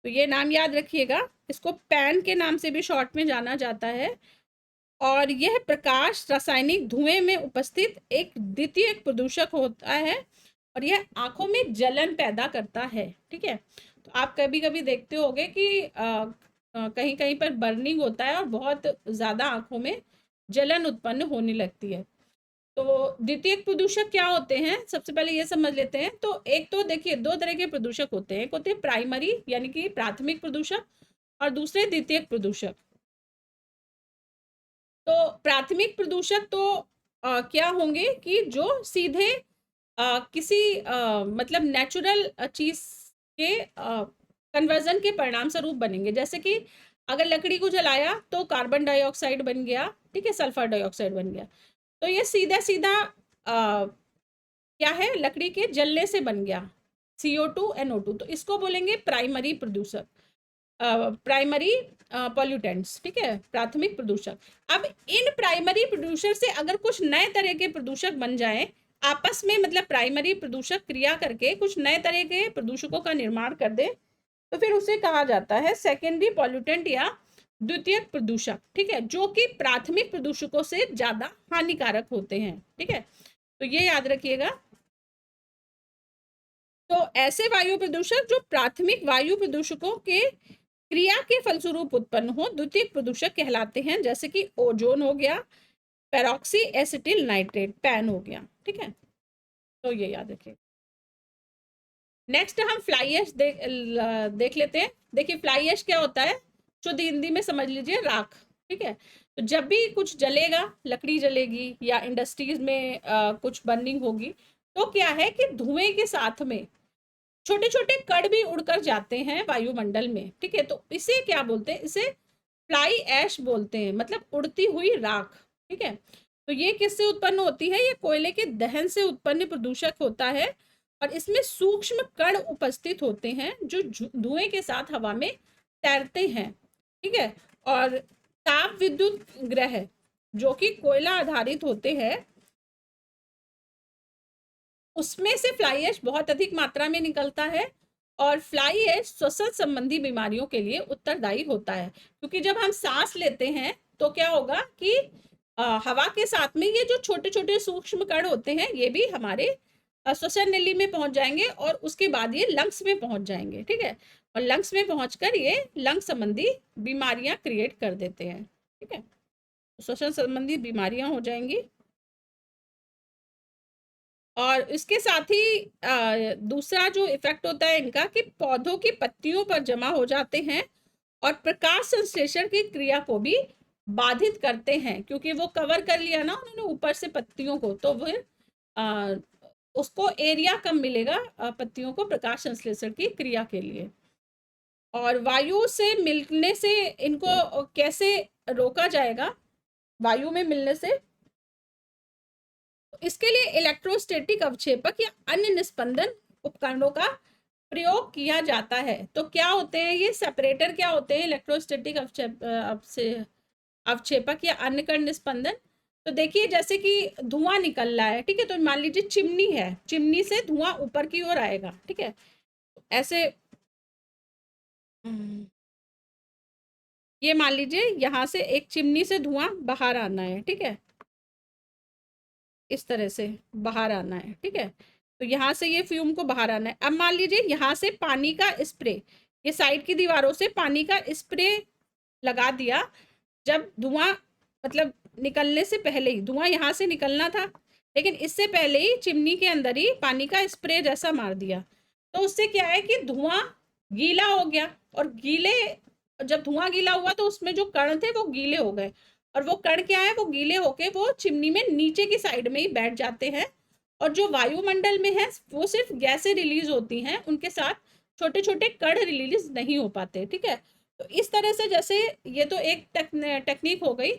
तो ये नाम याद रखिएगा, इसको पैन के नाम से भी शॉर्ट में जाना जाता है और यह प्रकाश रासायनिक धुएं में उपस्थित एक द्वितीय प्रदूषक होता है और यह आंखों में जलन पैदा करता है। ठीक है, तो आप कभी कभी देखते होंगे कि कहीं कहीं पर बर्निंग होता है और बहुत ज़्यादा आंखों में जलन उत्पन्न होने लगती है। तो द्वितीयक प्रदूषक क्या होते हैं, सबसे पहले ये समझ लेते हैं। तो एक तो देखिए दो तरह के प्रदूषक होते हैं, एक होते हैं प्राइमरी यानी कि प्राथमिक प्रदूषक और दूसरे द्वितीयक प्रदूषक। तो प्राथमिक प्रदूषक तो क्या होंगे कि जो सीधे किसी मतलब नेचुरल चीज के कन्वर्जन के परिणाम स्वरूप बनेंगे। जैसे कि अगर लकड़ी को जलाया तो कार्बन डाइऑक्साइड बन गया, ठीक है, सल्फर डाइऑक्साइड बन गया, तो ये सीधा सीधा क्या है, लकड़ी के जलने से बन गया CO2 NO2, तो इसको बोलेंगे प्राइमरी प्रदूषक, प्राइमरी पॉल्यूटेंट्स। ठीक है, प्राथमिक प्रदूषक। अब इन प्राइमरी प्रदूषक से अगर कुछ नए तरह के प्रदूषक बन जाएं आपस में, मतलब प्राइमरी प्रदूषक क्रिया करके कुछ नए तरह के प्रदूषकों का निर्माण कर दे, तो फिर उसे कहा जाता है सेकेंडरी पॉल्यूटेंट या द्वितीयक प्रदूषक। ठीक है, जो कि प्राथमिक प्रदूषकों से ज्यादा हानिकारक होते हैं। ठीक है, तो ये याद रखिएगा। तो ऐसे वायु प्रदूषक जो प्राथमिक वायु प्रदूषकों के क्रिया के फलस्वरूप उत्पन्न हो द्वितीयक प्रदूषक कहलाते हैं, जैसे कि ओजोन हो गया, पेरोक्सी एसिटिल नाइट्रेट पैन हो गया। ठीक है, तो ये याद रखिए। नेक्स्ट हम फ्लाई ऐश देख लेते हैं। देखिए फ्लाई ऐश क्या होता है, शुद्ध हिंदी में समझ लीजिए राख। ठीक है, तो जब भी कुछ जलेगा, लकड़ी जलेगी या इंडस्ट्रीज में कुछ बर्निंग होगी, तो क्या है कि धुएं के साथ में छोटे छोटे कण भी उड़कर जाते हैं वायुमंडल में। ठीक है, तो इसे क्या बोलते हैं, इसे फ्लाई ऐश बोलते हैं, मतलब उड़ती हुई राख। ठीक है, तो ये किससे उत्पन्न होती है, ये कोयले के दहन से उत्पन्न प्रदूषक होता है, और इसमें सूक्ष्म कण उपस्थित होते हैं जो धुएं के साथ हवा में तैरते हैं। ठीक है, और ताप विद्युत ग्रह जो कि कोयला आधारित होते हैं, उसमें से फ्लाई ऐश बहुत अधिक मात्रा में निकलता है, और फ्लाई ऐश श्वसन संबंधी बीमारियों के लिए उत्तरदायी होता है, क्योंकि जब हम सांस लेते हैं तो क्या होगा कि हवा के साथ में ये जो छोटे छोटे सूक्ष्म कण होते हैं, ये भी हमारे श्वसन नली में पहुंच जाएंगे, और उसके बाद ये लंग्स में पहुंच जाएंगे। ठीक है, और लंग्स में पहुंचकर ये लंग संबंधी बीमारियां क्रिएट कर देते हैं। ठीक है, श्वसन संबंधी बीमारियां हो जाएंगी। और इसके साथ ही दूसरा जो इफेक्ट होता है इनका, कि पौधों की पत्तियों पर जमा हो जाते हैं और प्रकाश संश्लेषण की क्रिया को भी बाधित करते हैं, क्योंकि वो कवर कर लिया ना उन्होंने ऊपर से पत्तियों को, तो फिर उसको एरिया कम मिलेगा पत्तियों को प्रकाश संश्लेषण की क्रिया के लिए। और वायु से मिलने से इनको कैसे रोका जाएगा, वायु में मिलने से, इसके लिए इलेक्ट्रोस्टैटिक अवक्षेपक या अन्य निस्पंदन उपकरणों का प्रयोग किया जाता है। तो क्या होते हैं ये सेपरेटर, क्या होते हैं इलेक्ट्रोस्टैटिक अवक्षेपक या अन्य कण निस्पंदन। तो देखिए जैसे कि धुआं निकल रहा है, ठीक है, तो मान लीजिए चिमनी है, चिमनी से धुआं ऊपर की ओर आएगा। ठीक है, ऐसे ये मान लीजिए यहाँ से एक चिमनी से धुआं बाहर आना है। ठीक है, इस तरह से बाहर आना है। ठीक है, तो यहाँ से ये फ्यूम को बाहर आना है। अब मान लीजिए यहाँ से पानी का स्प्रे, ये साइड की दीवारों से पानी का स्प्रे लगा दिया, जब धुआं मतलब निकलने से पहले ही, धुआं यहाँ से निकलना था लेकिन इससे पहले ही चिमनी के अंदर ही पानी का स्प्रे जैसा मार दिया, तो उससे क्या है कि धुआं गीला हो गया, और गीले, जब धुआं गीला हुआ तो उसमें जो कण थे वो गीले हो गए, और वो कण क्या है, वो गीले होके वो चिमनी में नीचे की साइड में ही बैठ जाते हैं, और जो वायुमंडल में है वो सिर्फ गैसें रिलीज होती हैं, उनके साथ छोटे छोटे कण रिलीज नहीं हो पाते। ठीक है, तो इस तरह से, जैसे ये तो एक टेक्निक हो गई,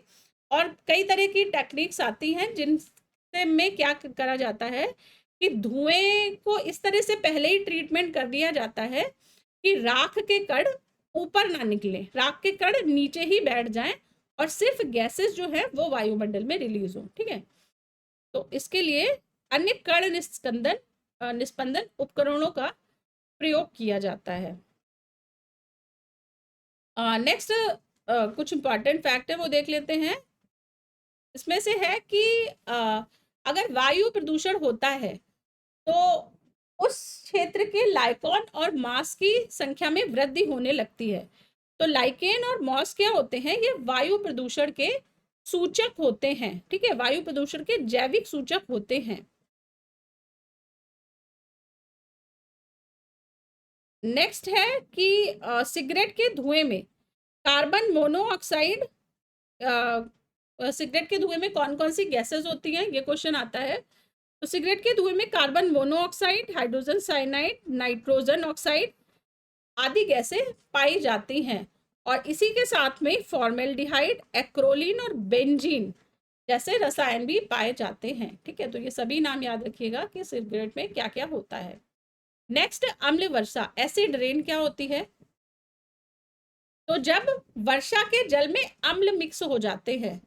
और कई तरह की टेक्निक्स आती हैं जिनसे में क्या करा जाता है कि धुएं को इस तरह से पहले ही ट्रीटमेंट कर दिया जाता है कि राख के कण ऊपर ना निकले, राख के कण नीचे ही बैठ जाएं, और सिर्फ गैसेस जो है वो वायुमंडल में रिलीज हो। ठीक है, तो इसके लिए अन्य कण निस्पंदन उपकरणों का प्रयोग किया जाता है। नेक्स्ट कुछ इंपॉर्टेंट फैक्ट है वो देख लेते हैं। इसमें से है कि अगर वायु प्रदूषण होता है तो उस क्षेत्र के लाइकॉन और मास की संख्या में वृद्धि होने लगती है। तो लाइकेन और मॉस क्या होते हैं, ये वायु प्रदूषण के सूचक होते हैं। ठीक है, वायु प्रदूषण के जैविक सूचक होते हैं। नेक्स्ट है कि सिगरेट के धुएं में कार्बन मोनोऑक्साइड, सिगरेट के धुएं में कौन कौन सी गैसेस होती हैं, ये क्वेश्चन आता है। तो सिगरेट के धुएं में carbon monoxide, hydrogen cyanide, nitrogen oxide आदि गैसें पाई जाती हैं, और इसी के साथ में फॉर्मेल्डिहाइड, एक्रोलीन और बेंजीन जैसे रसायन भी पाए जाते हैं। ठीक है, तो ये सभी नाम याद रखिएगा कि सिगरेट में क्या क्या होता है। नेक्स्ट, अम्ल वर्षा, एसिड रेन क्या होती है। तो जब वर्षा के जल में अम्ल मिक्स हो जाते हैं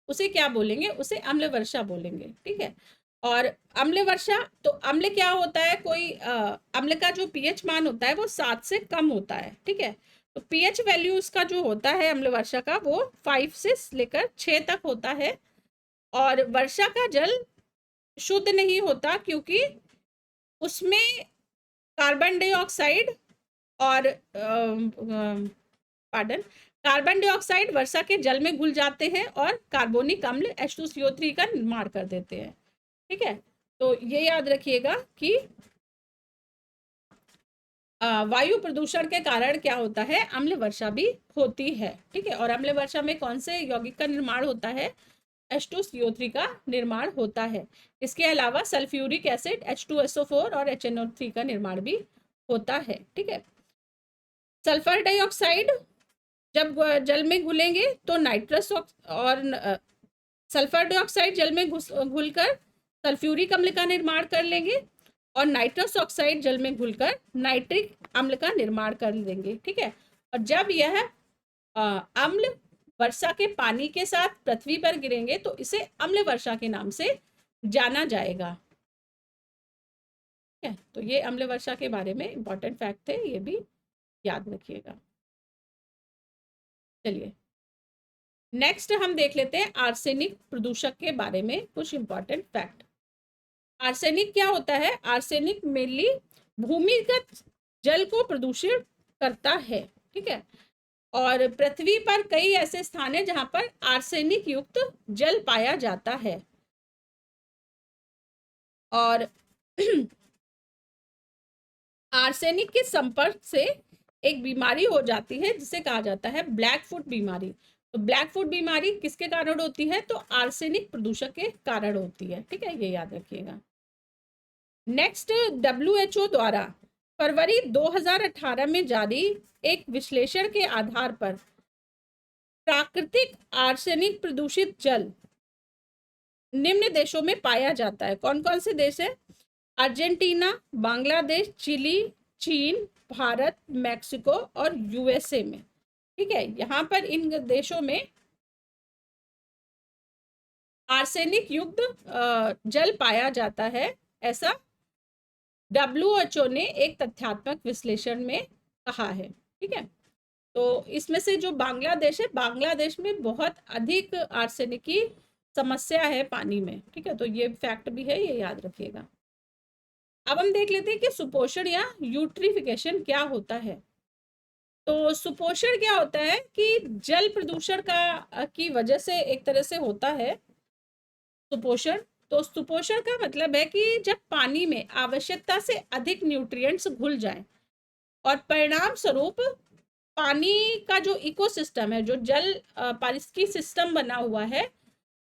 उसे क्या बोलेंगे, उसे अम्ल वर्षा बोलेंगे। ठीक है, और अम्ल वर्षा, तो अम्ल क्या होता है, कोई अम्ल का जो पीएच मान होता है वो 7 से कम होता है। ठीक है, तो पीएच वैल्यू इसका जो होता है अम्ल वर्षा का, वो 5 से लेकर 6 तक होता है। और वर्षा का जल शुद्ध नहीं होता क्योंकि उसमें कार्बन डाइऑक्साइड और पार्डन, कार्बन डाइऑक्साइड वर्षा के जल में घुल जाते हैं और कार्बोनिक अम्ल H2CO3 का निर्माण कर देते हैं। ठीक है, तो ये याद रखिएगा कि वायु प्रदूषण के कारण क्या होता है, अम्ल वर्षा भी होती है। ठीक है, और अम्ल वर्षा में कौन से यौगिक का निर्माण होता है, H2CO3 का निर्माण होता है। इसके अलावा सल्फ्यूरिक एसिड H2SO4 और HNO3 का निर्माण भी होता है। ठीक है, सल्फर डाइऑक्साइड जब जल में घुलेंगे तो नाइट्रस और सल्फर डाइऑक्साइड जल में घुलकर सल्फ्यूरिक अम्ल का निर्माण कर लेंगे और नाइट्रस ऑक्साइड जल में घुलकर नाइट्रिक अम्ल का निर्माण कर देंगे। ठीक है, और जब यह अम्ल वर्षा के पानी के साथ पृथ्वी पर गिरेंगे तो इसे अम्ल वर्षा के नाम से जाना जाएगा। ठीक है, तो ये अम्ल वर्षा के बारे में इंपॉर्टेंट फैक्ट थे, ये भी याद रखिएगा। चलिए नेक्स्ट हम देख लेते हैं आर्सेनिक प्रदूषक के बारे में कुछ इंपॉर्टेंट फैक्ट। आर्सेनिक क्या होता है, आर्सेनिक मेनली भूमिगत जल को प्रदूषित करता है। ठीक है, और पृथ्वी पर कई ऐसे स्थान हैं जहां पर आर्सेनिक युक्त जल पाया जाता है। और आर्सेनिक के संपर्क से एक बीमारी हो जाती है जिसे कहा जाता है ब्लैक फुट बीमारी। तो ब्लैक फुट बीमारी किसके कारण होती है, तो आर्सेनिक प्रदूषक के कारण होती है। ठीक है, ये याद रखिएगा। नेक्स्ट, WHO द्वारा फरवरी 2018 में जारी एक विश्लेषण के आधार पर प्राकृतिक आर्सेनिक प्रदूषित जल निम्न देशों में पाया जाता है। कौन कौन से देश है, अर्जेंटीना, बांग्लादेश, चिली, चीन, भारत, मैक्सिको और USA में। ठीक है, यहाँ पर इन देशों में आर्सेनिक युक्त जल पाया जाता है, ऐसा WHO ने एक तथ्यात्मक विश्लेषण में कहा है। ठीक है, तो इसमें से जो बांग्लादेश है, बांग्लादेश में बहुत अधिक आर्सेनिक की समस्या है पानी में। ठीक है, तो ये फैक्ट भी है, ये याद रखिएगा। अब हम देख लेते हैं कि सुपोषण या यूट्रिफिकेशन क्या होता है। तो सुपोषण क्या होता है कि जल प्रदूषण का की वजह से एक तरह से होता है सुपोषण। तो सुपोषण का मतलब है कि जब पानी में आवश्यकता से अधिक न्यूट्रिएंट्स घुल जाएं और परिणाम स्वरूप पानी का जो इकोसिस्टम है, जो जल पारिस्थितिकी सिस्टम बना हुआ है,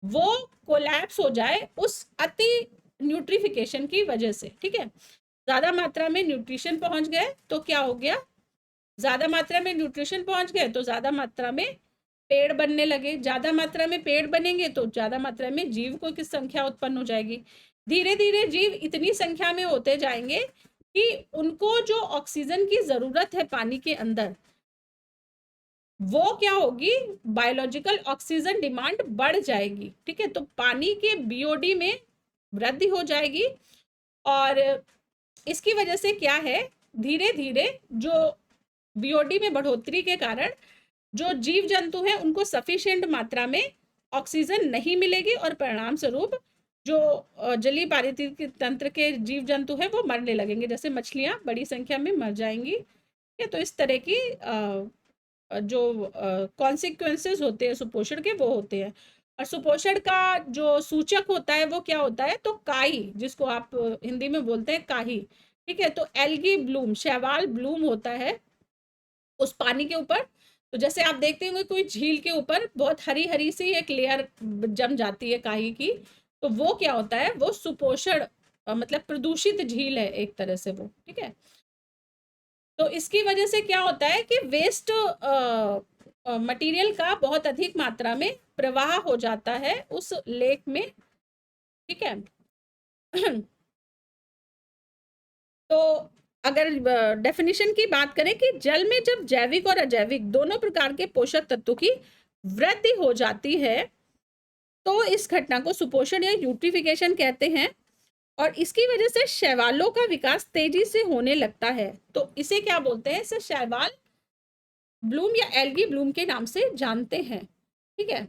वो कोलैप्स हो जाए उस अति न्यूट्रिफिकेशन की वजह से। ठीक है, ज्यादा मात्रा में न्यूट्रिशन पहुंच गए तो क्या हो गया, ज्यादा मात्रा में न्यूट्रिशन पहुंच गए तो ज्यादा मात्रा में पेड़ बनने लगे, ज्यादा मात्रा में पेड़ बनेंगे तो ज्यादा मात्रा में जीव की संख्या उत्पन्न हो जाएगी। धीरे धीरे जीव इतनी संख्या में होते जाएंगे कि उनको जो ऑक्सीजन की जरूरत है पानी के अंदर, वो क्या होगी, बायोलॉजिकल ऑक्सीजन डिमांड बढ़ जाएगी। ठीक है, तो पानी के BOD में वृद्धि हो जाएगी और इसकी वजह से क्या है, धीरे धीरे जो BOD में बढ़ोतरी के कारण जो जीव जंतु हैं उनको सफिशिएंट मात्रा में ऑक्सीजन नहीं मिलेगी और परिणाम स्वरूप जो जलीय पारिस्थितिकी तंत्र के जीव जंतु हैं वो मरने लगेंगे, जैसे मछलियां बड़ी संख्या में मर जाएंगी। तो इस तरह की जो कॉन्सिक्वेंसेस होते हैं सुपोषण के वो होते हैं। और सुपोषण का जो सूचक होता है वो क्या होता है, तो काई, जिसको आप हिंदी में बोलते हैं काही। ठीक है, तो एल्गी ब्लूम, शैवाल ब्लूम होता है उस पानी के ऊपर। तो जैसे आप देखते होंगे कोई झील के ऊपर बहुत हरी हरी सी एक लेयर जम जाती है काही की, तो वो क्या होता है, वो सुपोषण मतलब प्रदूषित झील है एक तरह से वो। ठीक है, तो इसकी वजह से क्या होता है कि वेस्ट मटेरियल का बहुत अधिक मात्रा में प्रवाह हो जाता है उस लेक में। ठीक है तो अगर डेफिनेशन की बात करें कि जल में जब जैविक और अजैविक दोनों प्रकार के पोषक तत्वों की वृद्धि हो जाती है तो इस घटना को सुपोषण या यूट्रिफिकेशन कहते हैं और इसकी वजह से शैवालों का विकास तेजी से होने लगता है। तो इसे क्या बोलते हैं, इसे शैवाल ब्लूम या एल्गी ब्लूम के नाम से जानते हैं। ठीक है,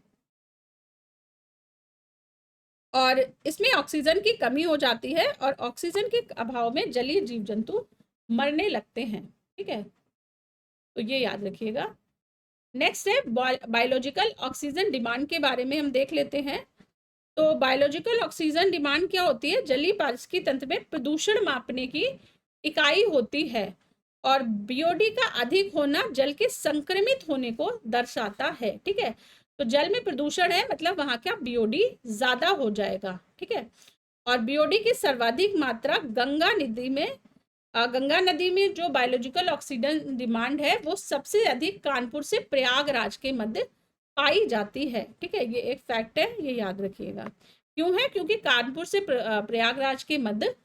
और इसमें ऑक्सीजन की कमी हो जाती है और ऑक्सीजन के अभाव में जलीय जीव जंतु मरने लगते हैं। ठीक है, तो ये याद रखिएगा। नेक्स्ट है बायोलॉजिकल ऑक्सीजन डिमांड के बारे में हम देख लेते हैं। तो बायोलॉजिकल ऑक्सीजन डिमांड क्या होती है? जलीय पारिस्थितिकी तंत्र में प्रदूषण मापने की इकाई होती है और बीओडी का अधिक होना जल के संक्रमित होने को दर्शाता है। ठीक है, तो जल में प्रदूषण है मतलब वहां क्या बीओडी ज्यादा हो जाएगा। ठीक है, और बीओडी की सर्वाधिक मात्रा गंगा नदी में जो बायोलॉजिकल ऑक्सीजन डिमांड है वो सबसे अधिक कानपुर से प्रयागराज के मध्य पाई जाती है। ठीक है, ये एक फैक्ट है, ये याद रखिएगा। क्यों है? क्योंकि कानपुर से प्रयागराज के मध्य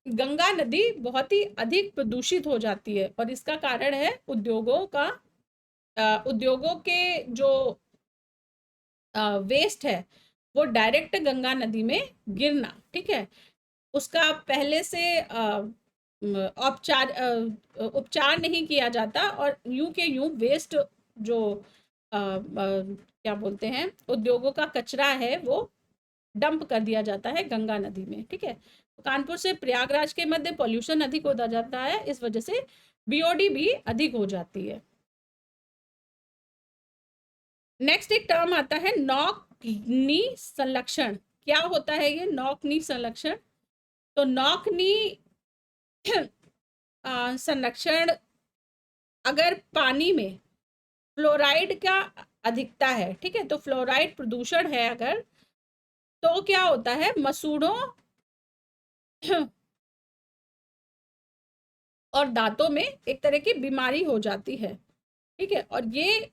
गंगा नदी बहुत ही अधिक प्रदूषित हो जाती है और इसका कारण है उद्योगों के जो वेस्ट है वो डायरेक्ट गंगा नदी में गिरना। ठीक है, उसका पहले से उपचार नहीं किया जाता और यूं के यूं वेस्ट जो क्या बोलते हैं उद्योगों का कचरा है वो डंप कर दिया जाता है गंगा नदी में। ठीक है, तो कानपुर से प्रयागराज के मध्य पॉल्यूशन अधिक हो जाता है, इस वजह से बीओडी भी अधिक हो जाती है। नेक्स्ट एक टर्म आता है नॉक-नी संलक्षण। क्या होता है ये नॉक-नी संलक्षण? तो नॉक-नी संरक्षण अगर पानी में फ्लोराइड का अधिकता है, ठीक है, तो फ्लोराइड प्रदूषण है अगर, तो क्या होता है मसूड़ों और दांतों में एक तरह की बीमारी हो जाती है। ठीक है, और ये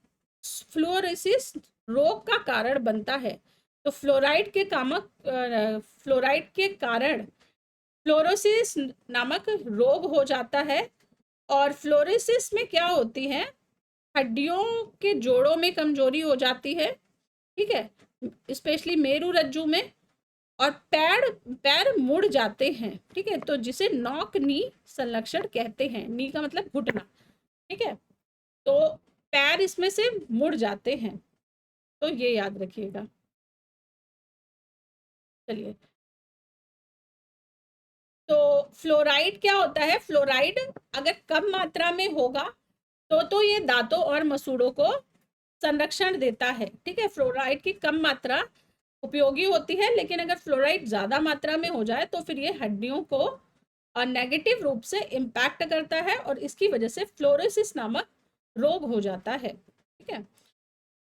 फ्लोरोसिस रोग का कारण बनता है। तो फ्लोराइड के कारण फ्लोरोसिस नामक रोग हो जाता है और फ्लोरोसिस में क्या होती है? हड्डियों के जोड़ों में कमजोरी हो जाती है। ठीक है, स्पेशली मेरू रज्जु में, और पैर मुड़ जाते हैं। ठीक है, तो जिसे नॉक नी संलक्षण कहते हैं। नी का मतलब घुटना। ठीक है, तो पैर इसमें से मुड़ जाते हैं, तो ये याद रखिएगा। चलिए, तो फ्लोराइड क्या होता है? फ्लोराइड अगर कम मात्रा में होगा तो ये दांतों और मसूड़ों को संरक्षण देता है। ठीक है, फ्लोराइड की कम मात्रा उपयोगी होती है, लेकिन अगर फ्लोराइड ज्यादा मात्रा में हो जाए तो फिर ये हड्डियों को नेगेटिव रूप से इम्पैक्ट करता है और इसकी वजह से फ्लोरोसिस नामक रोग हो जाता है। ठीक है,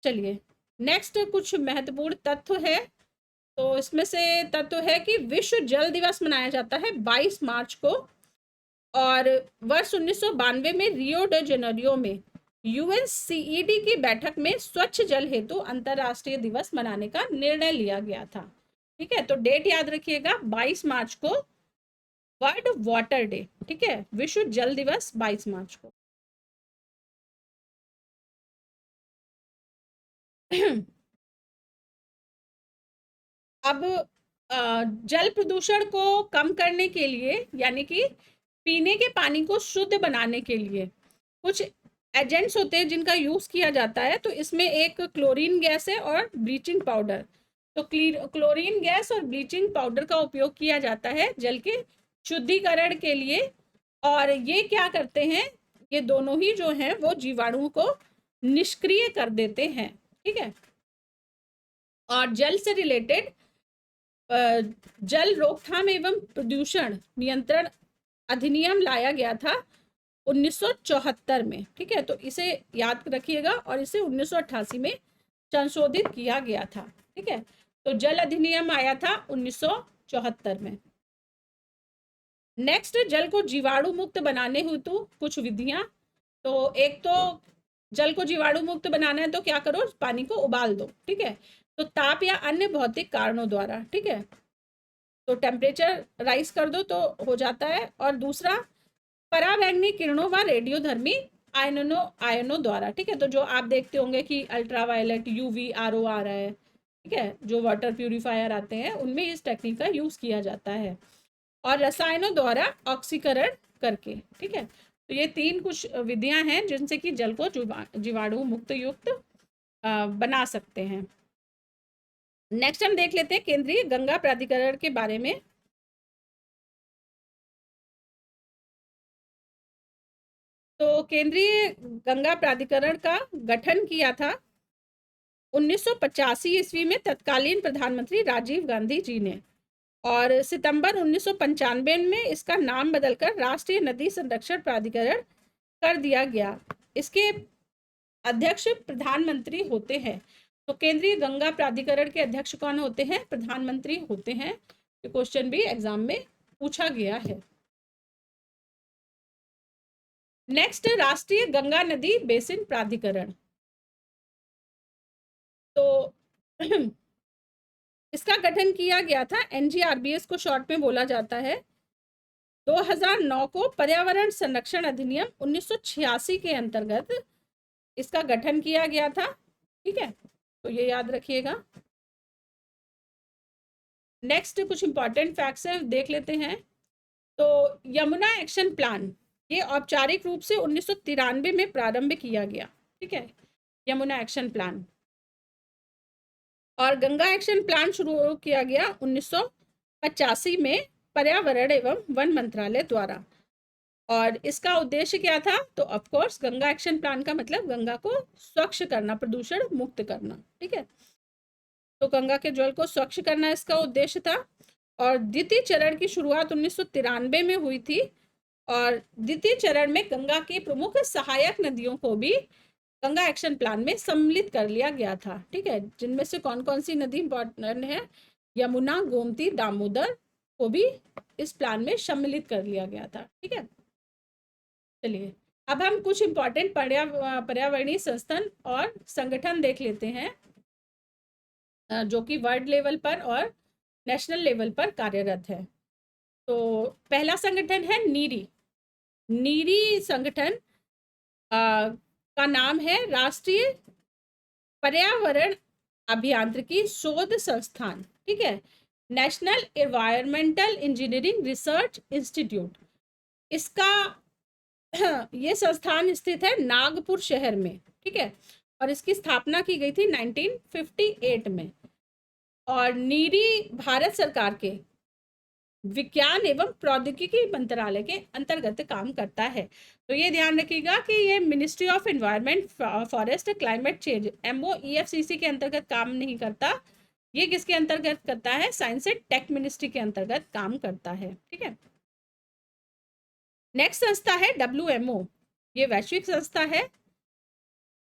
चलिए नेक्स्ट कुछ महत्वपूर्ण तत्व है। तो इसमें से तत्व है कि विश्व जल दिवस मनाया जाता है 22 मार्च को, और वर्ष 1992 में रियो डी जेनेरियो में यूएनसीईडी की बैठक में स्वच्छ जल हेतु अंतरराष्ट्रीय दिवस मनाने का निर्णय लिया गया था। ठीक है, तो डेट याद रखिएगा 22 मार्च को वर्ल्ड वाटर डे। ठीक है, विश्व जल दिवस 22 मार्च को। अब जल प्रदूषण को कम करने के लिए यानी कि पीने के पानी को शुद्ध बनाने के लिए कुछ एजेंट्स होते हैं जिनका यूज किया जाता है। तो इसमें एक क्लोरीन गैस है और ब्लीचिंग पाउडर। तो क्लोरीन गैस और ब्लीचिंग पाउडर का उपयोग किया जाता है जल के शुद्धिकरण के लिए, और ये क्या करते हैं? ये दोनों ही जो हैं वो जीवाणुओं को निष्क्रिय कर देते हैं। ठीक है, और जल से रिलेटेड जल रोकथाम एवं प्रदूषण नियंत्रण अधिनियम लाया गया था 1974 में। ठीक है, तो इसे याद रखिएगा, और इसे 1988 में संशोधित किया गया था। ठीक है, तो जल अधिनियम आया था 1974 में। नेक्स्ट, जल को जीवाणु मुक्त बनाने हेतु कुछ विधियां। तो एक तो जल को जीवाणु मुक्त बनाना है तो क्या करो? पानी को उबाल दो। ठीक है, तो ताप या अन्य भौतिक कारणों द्वारा। ठीक है, तो टेम्परेचर राइज कर दो तो हो जाता है। और दूसरा, पराबैंगनी किरणों व रेडियोधर्मी आयनों द्वारा। ठीक है, तो जो आप देखते होंगे कि अल्ट्रावायलेट यूवी आरओ आ रहा है, ठीक है, जो वाटर प्यूरिफायर आते हैं उनमें इस टेक्निक का यूज किया जाता है, और रसायनों द्वारा ऑक्सीकरण करके। ठीक है, तो ये तीन कुछ विधियां हैं जिनसे कि जल को जीवाणु मुक्त युक्त बना सकते हैं। नेक्स्ट हम देख लेते हैं केंद्रीय गंगा प्राधिकरण के बारे में। तो केंद्रीय गंगा प्राधिकरण का गठन किया था 1985 ईस्वी में तत्कालीन प्रधानमंत्री राजीव गांधी जी ने, और सितंबर 1995 में इसका नाम बदलकर राष्ट्रीय नदी संरक्षण प्राधिकरण कर दिया गया। इसके अध्यक्ष प्रधानमंत्री होते हैं। तो केंद्रीय गंगा प्राधिकरण के अध्यक्ष कौन होते हैं? प्रधानमंत्री होते हैं। ये क्वेश्चन भी एग्जाम में पूछा गया है। नेक्स्ट, राष्ट्रीय गंगा नदी बेसिन प्राधिकरण। तो इसका गठन किया गया था, एनजीआरबीएस को शॉर्ट में बोला जाता है। 2009 को पर्यावरण संरक्षण अधिनियम 1986 के अंतर्गत इसका गठन किया गया था। ठीक है, तो ये याद रखिएगा। नेक्स्ट कुछ इंपॉर्टेंट फैक्ट्स है, देख लेते हैं। तो यमुना एक्शन प्लान, ये औपचारिक रूप से 1993 में प्रारंभ किया गया। ठीक है, यमुना एक्शन प्लान। और गंगा एक्शन प्लान शुरू किया गया 1985 में पर्यावरण एवं वन मंत्रालय द्वारा। और इसका उद्देश्य क्या था? तो of course Ganga action plan का मतलब गंगा को स्वच्छ करना, प्रदूषण मुक्त करना। ठीक है, तो गंगा के जल को स्वच्छ करना इसका उद्देश्य था। और द्वितीय चरण की शुरुआत 1993 में हुई थी। और द्वितीय चरण में गंगा की प्रमुख सहायक नदियों को भी गंगा एक्शन प्लान में सम्मिलित कर लिया गया था। ठीक है, जिनमें से कौन कौन सी नदी इंपॉर्टेंट है? यमुना, गोमती, दामोदर को भी इस प्लान में सम्मिलित कर लिया गया था। ठीक है, चलिए अब हम कुछ इंपॉर्टेंट पर्यावरणीय संस्थान और संगठन देख लेते हैं जो कि वर्ल्ड लेवल पर और नेशनल लेवल पर कार्यरत है। तो पहला संगठन है नीरी। नीरी संगठन का नाम है राष्ट्रीय पर्यावरण अभियांत्रिकी शोध संस्थान। ठीक है, national environmental engineering research institute. इसका ये संस्थान स्थित है नागपुर शहर में। ठीक है, और इसकी स्थापना की गई थी 1958 में। और नीरी भारत सरकार के विज्ञान एवं प्रौद्योगिकी मंत्रालय के अंतर्गत काम करता है। तो ये ध्यान रखिएगा कि ये ministry of environment, forest, climate change, MOEFCC के अंतर्गत काम नहीं करता। ये किसके अंतर्गत करता है? साइंस एंड टेक मिनिस्ट्री के अंतर्गत काम करता है। ठीक है, नेक्स्ट संस्था है WMO। ये वैश्विक संस्था है।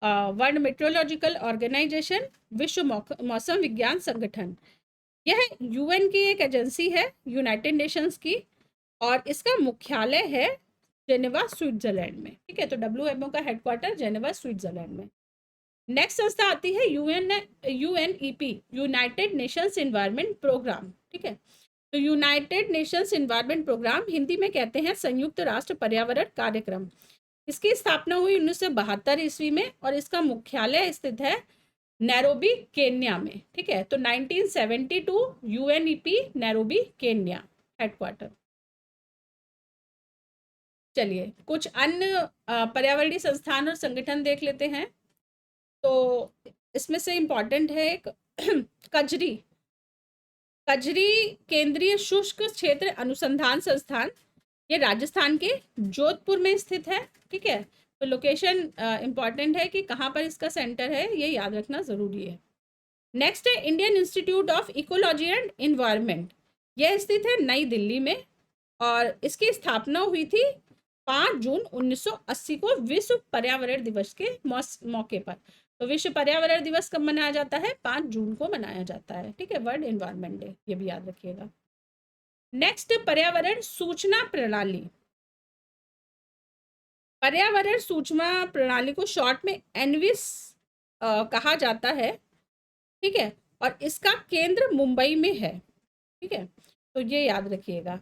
वर्ल्ड मेट्रोलॉजिकल ऑर्गेनाइजेशन, विश्व मौसम विज्ञान संगठन। यह UN की एक एजेंसी है, यूनाइटेड नेशंस की, और इसका मुख्यालय है जेनेवा, स्विट्जरलैंड में। ठीक है, तो WMO का हेडक्वार्टर जेनेवा, स्विट्जरलैंड में। नेक्स्ट संस्था आती है UNEP, United Nations Environment Programme. ठीक है, तो United Nations Environment Programme Hindi में कहते हैं संयुक्त राष्ट्र पर्यावरण कार्यक्रम। इसकी स्थापना हुई 1972 ईस्वी में और इसका मुख्यालय स्थित है नैरोबी, केन्या में। ठीक है, तो 1972 UNEP, नैरोबी, केन्या हेडक्वार्टर। चलिए कुछ अन्य पर्यावरणीय संस्थान और संगठन देख लेते हैं। तो इसमें से इम्पॉर्टेंट है एक कजरी। कजरी केंद्रीय शुष्क क्षेत्र अनुसंधान संस्थान, ये राजस्थान के जोधपुर में स्थित है। ठीक है, तो लोकेशन इंपॉर्टेंट है कि कहाँ पर इसका सेंटर है, ये याद रखना जरूरी है। नेक्स्ट है Indian institute of ecology and environment. यह स्थित है नई दिल्ली में और इसकी स्थापना हुई थी 5 जून 1980 को विश्व पर्यावरण दिवस के मौके पर। तो विश्व पर्यावरण दिवस कब मनाया जाता है? 5 जून को मनाया जाता है। ठीक है, वर्ल्ड एनवायरनमेंट डे, ये भी याद रखिएगा। नेक्स्ट, पर्यावरण सूचना प्रणाली। पर्यावरण सूचना प्रणाली को शॉर्ट में एनविस कहा जाता है। ठीक है, और इसका केंद्र मुंबई में है। ठीक है, तो ये याद रखिएगा।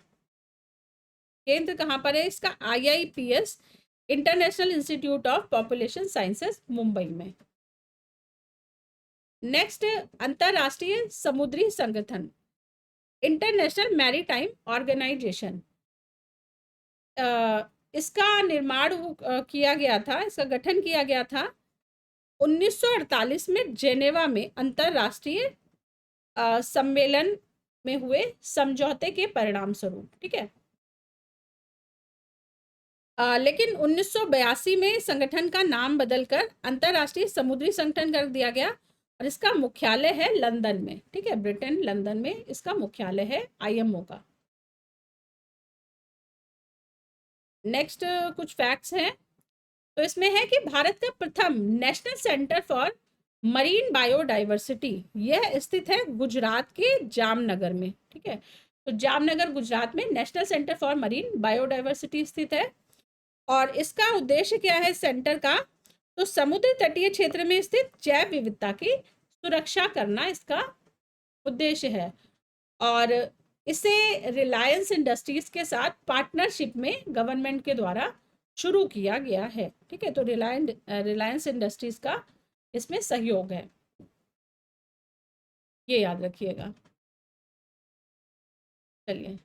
केंद्र कहाँ पर है इसका? IIPS, international institute of population sciences, Mumbai में। नेक्स्ट, अंतरराष्ट्रीय समुद्री संगठन, इंटरनेशनल मैरीटाइम ऑर्गेनाइजेशन। इसका निर्माण किया गया था, इसका गठन किया गया था 1948 में जेनेवा में अंतरराष्ट्रीय सम्मेलन में हुए समझौते के परिणाम स्वरूप। ठीक है, लेकिन 1982 में संगठन का नाम बदलकर अंतरराष्ट्रीय समुद्री संगठन कर दिया गया और इसका मुख्यालय है लंदन में। ठीक है, ब्रिटेन लंदन में इसका मुख्यालय है आईएमओ का। नेक्स्ट कुछ फैक्ट्स हैं, तो इसमें है कि भारत का प्रथम national centre for marine biodiversity यह स्थित है गुजरात के जामनगर में। ठीक है, तो जामनगर गुजरात में national centre for marine biodiversity स्थित है। और इसका उद्देश्य क्या है सेंटर का, तो समुद्र तटीय क्षेत्र में स्थित जैव विविधता की सुरक्षा करना इसका उद्देश्य है। और इसे रिलायंस इंडस्ट्रीज के साथ पार्टनरशिप में गवर्नमेंट के द्वारा शुरू किया गया है। ठीक है, तो रिलायंस इंडस्ट्रीज का इसमें सहयोग है, ये याद रखिएगा। चलिए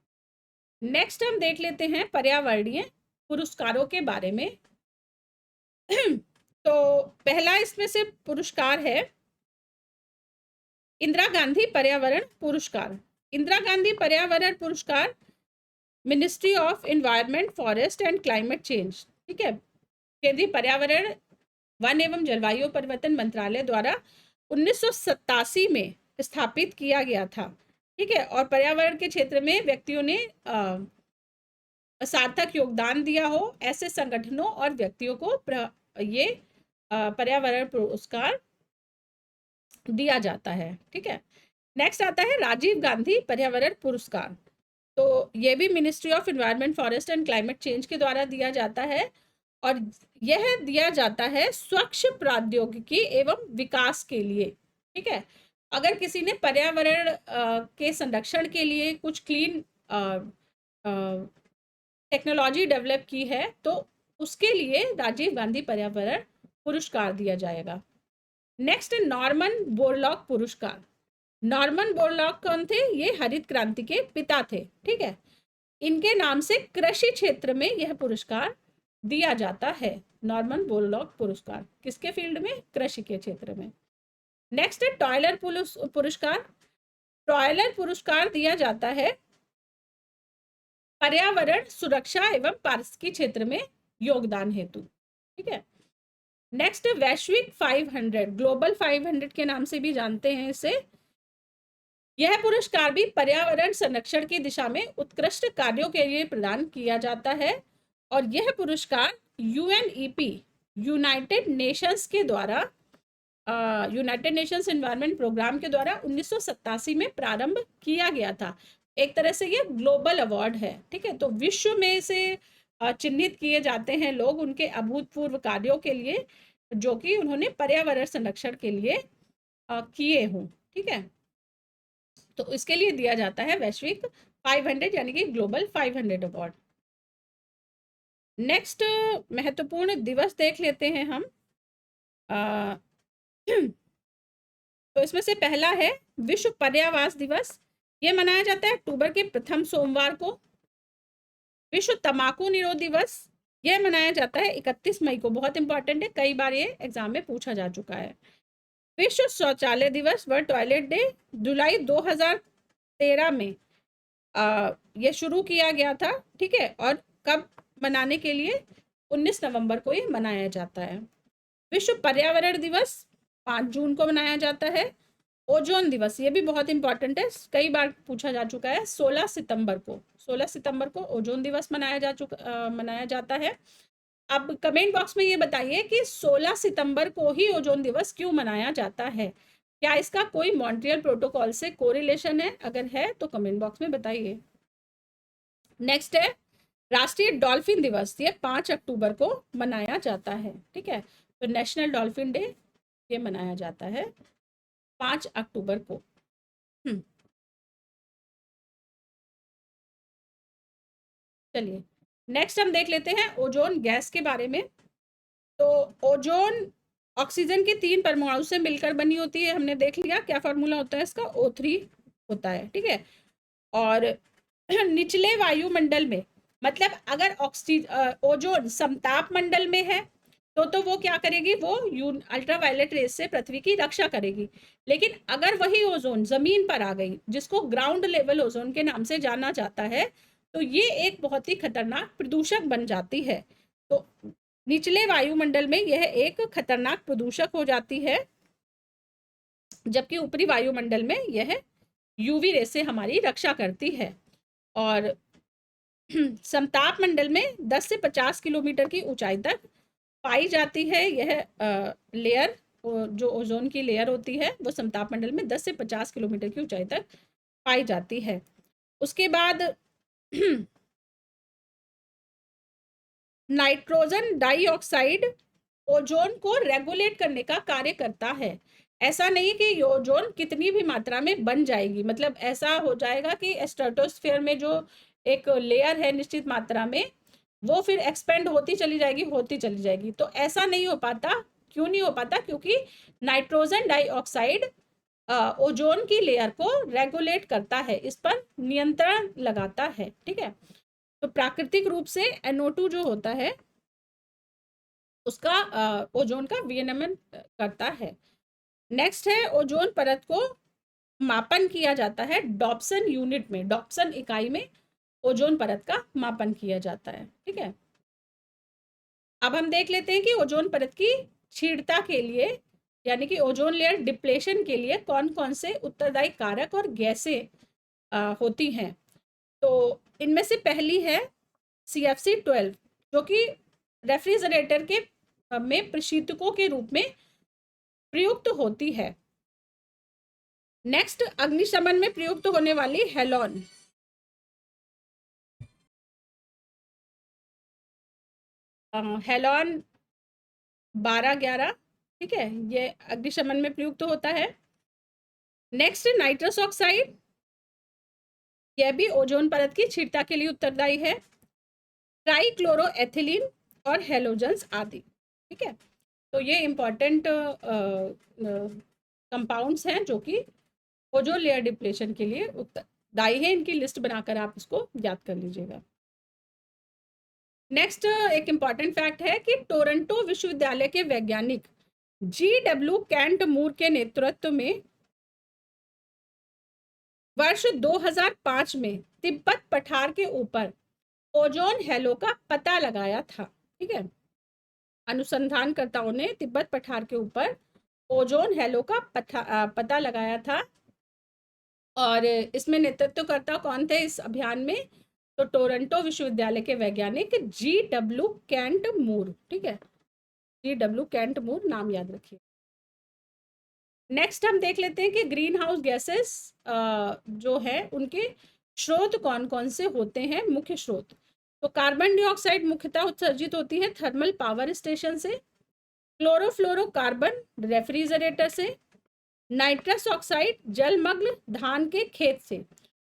नेक्स्ट हम देख लेते हैं पर्यावरणीय पुरस्कारों के बारे में। तो पहला इसमें से पुरस्कार है इंदिरा गांधी पर्यावरण पुरस्कार। इंदिरा गांधी पर्यावरण पुरस्कार ministry of environment, forest and climate change, ठीक है, केंद्रीय पर्यावरण, वन एवं जलवायु परिवर्तन मंत्रालय द्वारा 1987 में स्थापित किया गया था। ठीक है, और पर्यावरण के क्षेत्र में व्यक्तियों ने सार्थक योगदान दिया हो ऐसे संगठनों और व्यक्तियों को ये पर्यावरण पुरस्कार दिया जाता है। ठीक है, नेक्स्ट आता है राजीव गांधी पर्यावरण पुरस्कार। तो ये भी ministry of environment, forest and climate change के द्वारा दिया जाता है और यह दिया जाता है स्वच्छ प्रौद्योगिकी एवं विकास के लिए। ठीक है, अगर किसी ने पर्यावरण के संरक्षण के लिए कुछ क्लीन टेक्नोलॉजी डेवलप की है तो उसके लिए राजीव गांधी पर्यावरण पुरस्कार दिया जाएगा। नेक्स्ट नॉर्मन बोरलॉग पुरस्कार। नॉर्मन बोरलॉग कौन थे? ये हरित क्रांति के पिता थे। ठीक है, इनके नाम से कृषि क्षेत्र में यह पुरस्कार दिया जाता है। नॉर्मन बोरलॉग पुरस्कार किसके फील्ड में? कृषि के क्षेत्र में। नेक्स्ट है टॉयलर पुरस्कार। टॉयलर पुरस्कार दिया जाता है पर्यावरण सुरक्षा एवं पारिस्थितिकी क्षेत्र में योगदान हेतु। ठीक है, नेक्स्ट वैश्विक 500, ग्लोबल 500 के नाम से भी जानते हैं इसे। यह पुरस्कार भी पर्यावरण संरक्षण की दिशा में उत्कृष्ट कार्यों के लिए प्रदान किया जाता है और यह पुरस्कार यूएनईपी, यूनाइटेड नेशंस के द्वारा, यूनाइटेड नेशंस एनवायरनमेंट प्रोग्राम के द्वारा 1987 में प्रारंभ किया गया था। एक तरह से ये ग्लोबल अवार्ड है। ठीक है, तो विश्व में इसे चिन्हित किए जाते हैं लोग उनके अभूतपूर्व कार्यों के लिए जो कि उन्होंने पर्यावरण संरक्षण के लिए किए हों। ठीक है, तो इसके लिए दिया जाता है वैश्विक 500 यानी कि ग्लोबल 500 अवार्ड। नेक्स्ट महत्वपूर्ण दिवस देख लेते हैं हम। तो इसमें से पहला है विश्व पर्यावास दिवस। यह मनाया जाता है अक्टूबर के प्रथम सोमवार को। विश्व तंबाकू निरोध दिवस यह मनाया जाता है 31 मई को। बहुत इंपॉर्टेंट है, कई बार ये एग्जाम में पूछा जा चुका है। विश्व शौचालय दिवस, वर्ल्ड टॉयलेट डे, जुलाई 2013 में ये शुरू किया गया था। ठीक है, और कब मनाने के लिए? 19 नवंबर को ये मनाया जाता है। विश्व पर्यावरण दिवस 5 जून को मनाया जाता है। ओजोन दिवस ये भी बहुत इंपॉर्टेंट है, कई बार पूछा जा चुका है। 16 सितंबर को ओजोन दिवस मनाया जाता है। अब कमेंट बॉक्स में ये बताइए कि 16 सितंबर को ही ओजोन दिवस क्यों मनाया जाता है? क्या इसका कोई मॉन्ट्रियल प्रोटोकॉल से कोरिलेशन है? अगर है तो कमेंट बॉक्स में बताइए। नेक्स्ट है राष्ट्रीय डॉल्फिन दिवस। ये 5 अक्टूबर को मनाया जाता है। ठीक है, तो नेशनल डॉल्फिन डे ये मनाया जाता है 5 अक्टूबर को। चलिए नेक्स्ट हम देख लेते हैं ओजोन गैस के बारे में। तो ओजोन ऑक्सीजन के 3 परमाणु से मिलकर बनी होती है, हमने देख लिया क्या फॉर्मूला होता है इसका, O3 होता है। ठीक है, और निचले वायुमंडल में, मतलब अगर ओजोन समताप मंडल में है तो वो क्या करेगी? वो अल्ट्रावायलेट रेस से पृथ्वी की रक्षा करेगी। लेकिन अगर वही ओजोन जमीन पर आ गई, जिसको ग्राउंड लेवल ओजोन के नाम से जाना जाता है, तो ये एक बहुत ही खतरनाक प्रदूषक बन जाती है। तो निचले वायुमंडल में यह एक खतरनाक प्रदूषक हो जाती है, जबकि ऊपरी वायुमंडल में यह यूवी रे से हमारी रक्षा करती है। और समताप मंडल में 10 से 50 किलोमीटर की ऊंचाई तक पाई जाती है यह लेयर, जो ओजोन की लेयर होती है वो समताप मंडल में 10 से 50 किलोमीटर की ऊंचाई तक पाई जाती है। उसके बाद नाइट्रोजन डाइऑक्साइड ओजोन को रेगुलेट करने का कार्य करता है। ऐसा नहीं कि ओजोन कितनी भी मात्रा में बन जाएगी, मतलब ऐसा हो जाएगा कि स्ट्रेटोस्फेयर में जो एक लेयर है निश्चित मात्रा में, वो फिर एक्सपेंड होती चली जाएगी, तो ऐसा नहीं हो पाता। क्यों नहीं हो पाता? क्योंकि नाइट्रोजन डाइऑक्साइड ओजोन की लेयर को रेगुलेट करता है, इस पर नियंत्रण लगाता है। ठीक है, तो प्राकृतिक रूप से NO2 जो होता है उसका ओजोन का विनियमन करता है। नेक्स्ट है, ओजोन परत को मापन किया जाता है डॉप्सन यूनिट में, डॉप्सन इकाई में ओजोन परत का मापन किया जाता है। ठीक है, अब हम देख लेते हैं कि ओजोन परत की क्षीणता के लिए, यानी कि ओजोन लेयर डिप्लेशन के लिए कौन कौन से उत्तरदायी कारक और गैसें होती हैं। तो इनमें से पहली है CFC12, जो कि रेफ्रिजरेटर के में प्रशीतकों के रूप में प्रयुक्त होती है। नेक्स्ट, अग्निशमन में प्रयुक्त होने वाली हेलोन, हेलोन 1211, ठीक है, ये अग्निशमन में प्रयुक्त होता है। नेक्स्ट, नाइट्रस ऑक्साइड, यह भी ओजोन परत की क्षीणता के लिए उत्तरदायी है। ट्राइक्लोरोएथिलीन और हेलोजन्स आदि। ठीक है, तो ये इंपॉर्टेंट कंपाउंड्स हैं जो कि ओजोन लेयर डिप्लेशन के लिए उत्तरदायी है। इनकी लिस्ट बनाकर आप इसको याद कर लीजिएगा। नेक्स्ट, एक इंपॉर्टेंट फैक्ट है कि टोरंटो विश्वविद्यालय के वैज्ञानिक GW कैंट मूर के नेतृत्व में वर्ष 2005 में तिब्बत पठार के ऊपर ओजोन हैलो का पता लगाया था। ठीक है, अनुसंधानकर्ताओं ने तिब्बत पठार के ऊपर ओजोन हैलो का पता लगाया था। और इसमें नेतृत्वकर्ता कौन थे इस अभियान में? तो टोरंटो विश्वविद्यालय के वैज्ञानिक GW कैंट मूर। ठीक है, GW कैंट मूर, नाम याद रखिए। नेक्स्ट हम देख लेते हैं कि ग्रीन हाउस गैसेस जो है उनके स्रोत कौन कौन से होते हैं, मुख्य स्रोत। तो कार्बन डाइऑक्साइड मुख्यतः उत्सर्जित होती है थर्मल पावर स्टेशन से, क्लोरोफ्लोरोकार्बन रेफ्रिजरेटर से, नाइट्रस ऑक्साइड जलमग्न धान के खेत से,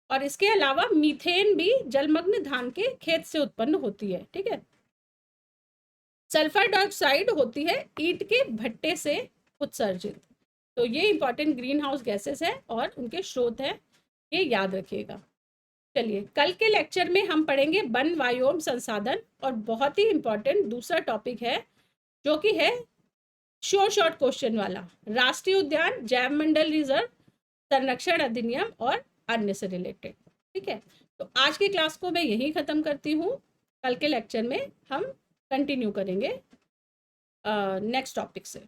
और इसके अलावा मीथेन भी जलमग्न धान के खेत से उत्पन्न होती है। ठीक है, सल्फर डाइऑक्साइड होती है ईंट के भट्टे से उत्सर्जित। तो ये इंपॉर्टेंट ग्रीन हाउस गैसेस है और उनके स्रोत है, ये याद रखिएगा। चलिए, कल के लेक्चर में हम पढ़ेंगे वन वायोम संसाधन, और बहुत ही इंपॉर्टेंट दूसरा टॉपिक है जो कि है शॉर्ट क्वेश्चन वाला, राष्ट्रीय उद्यान, जैव मंडल रिजर्व, संरक्षण अधिनियम और अन्य से रिलेटेड। ठीक है, तो आज की क्लास को मैं यहीं ख़त्म करती हूँ। कल के लेक्चर में हम कंटिन्यू करेंगे नेक्स्ट टॉपिक से।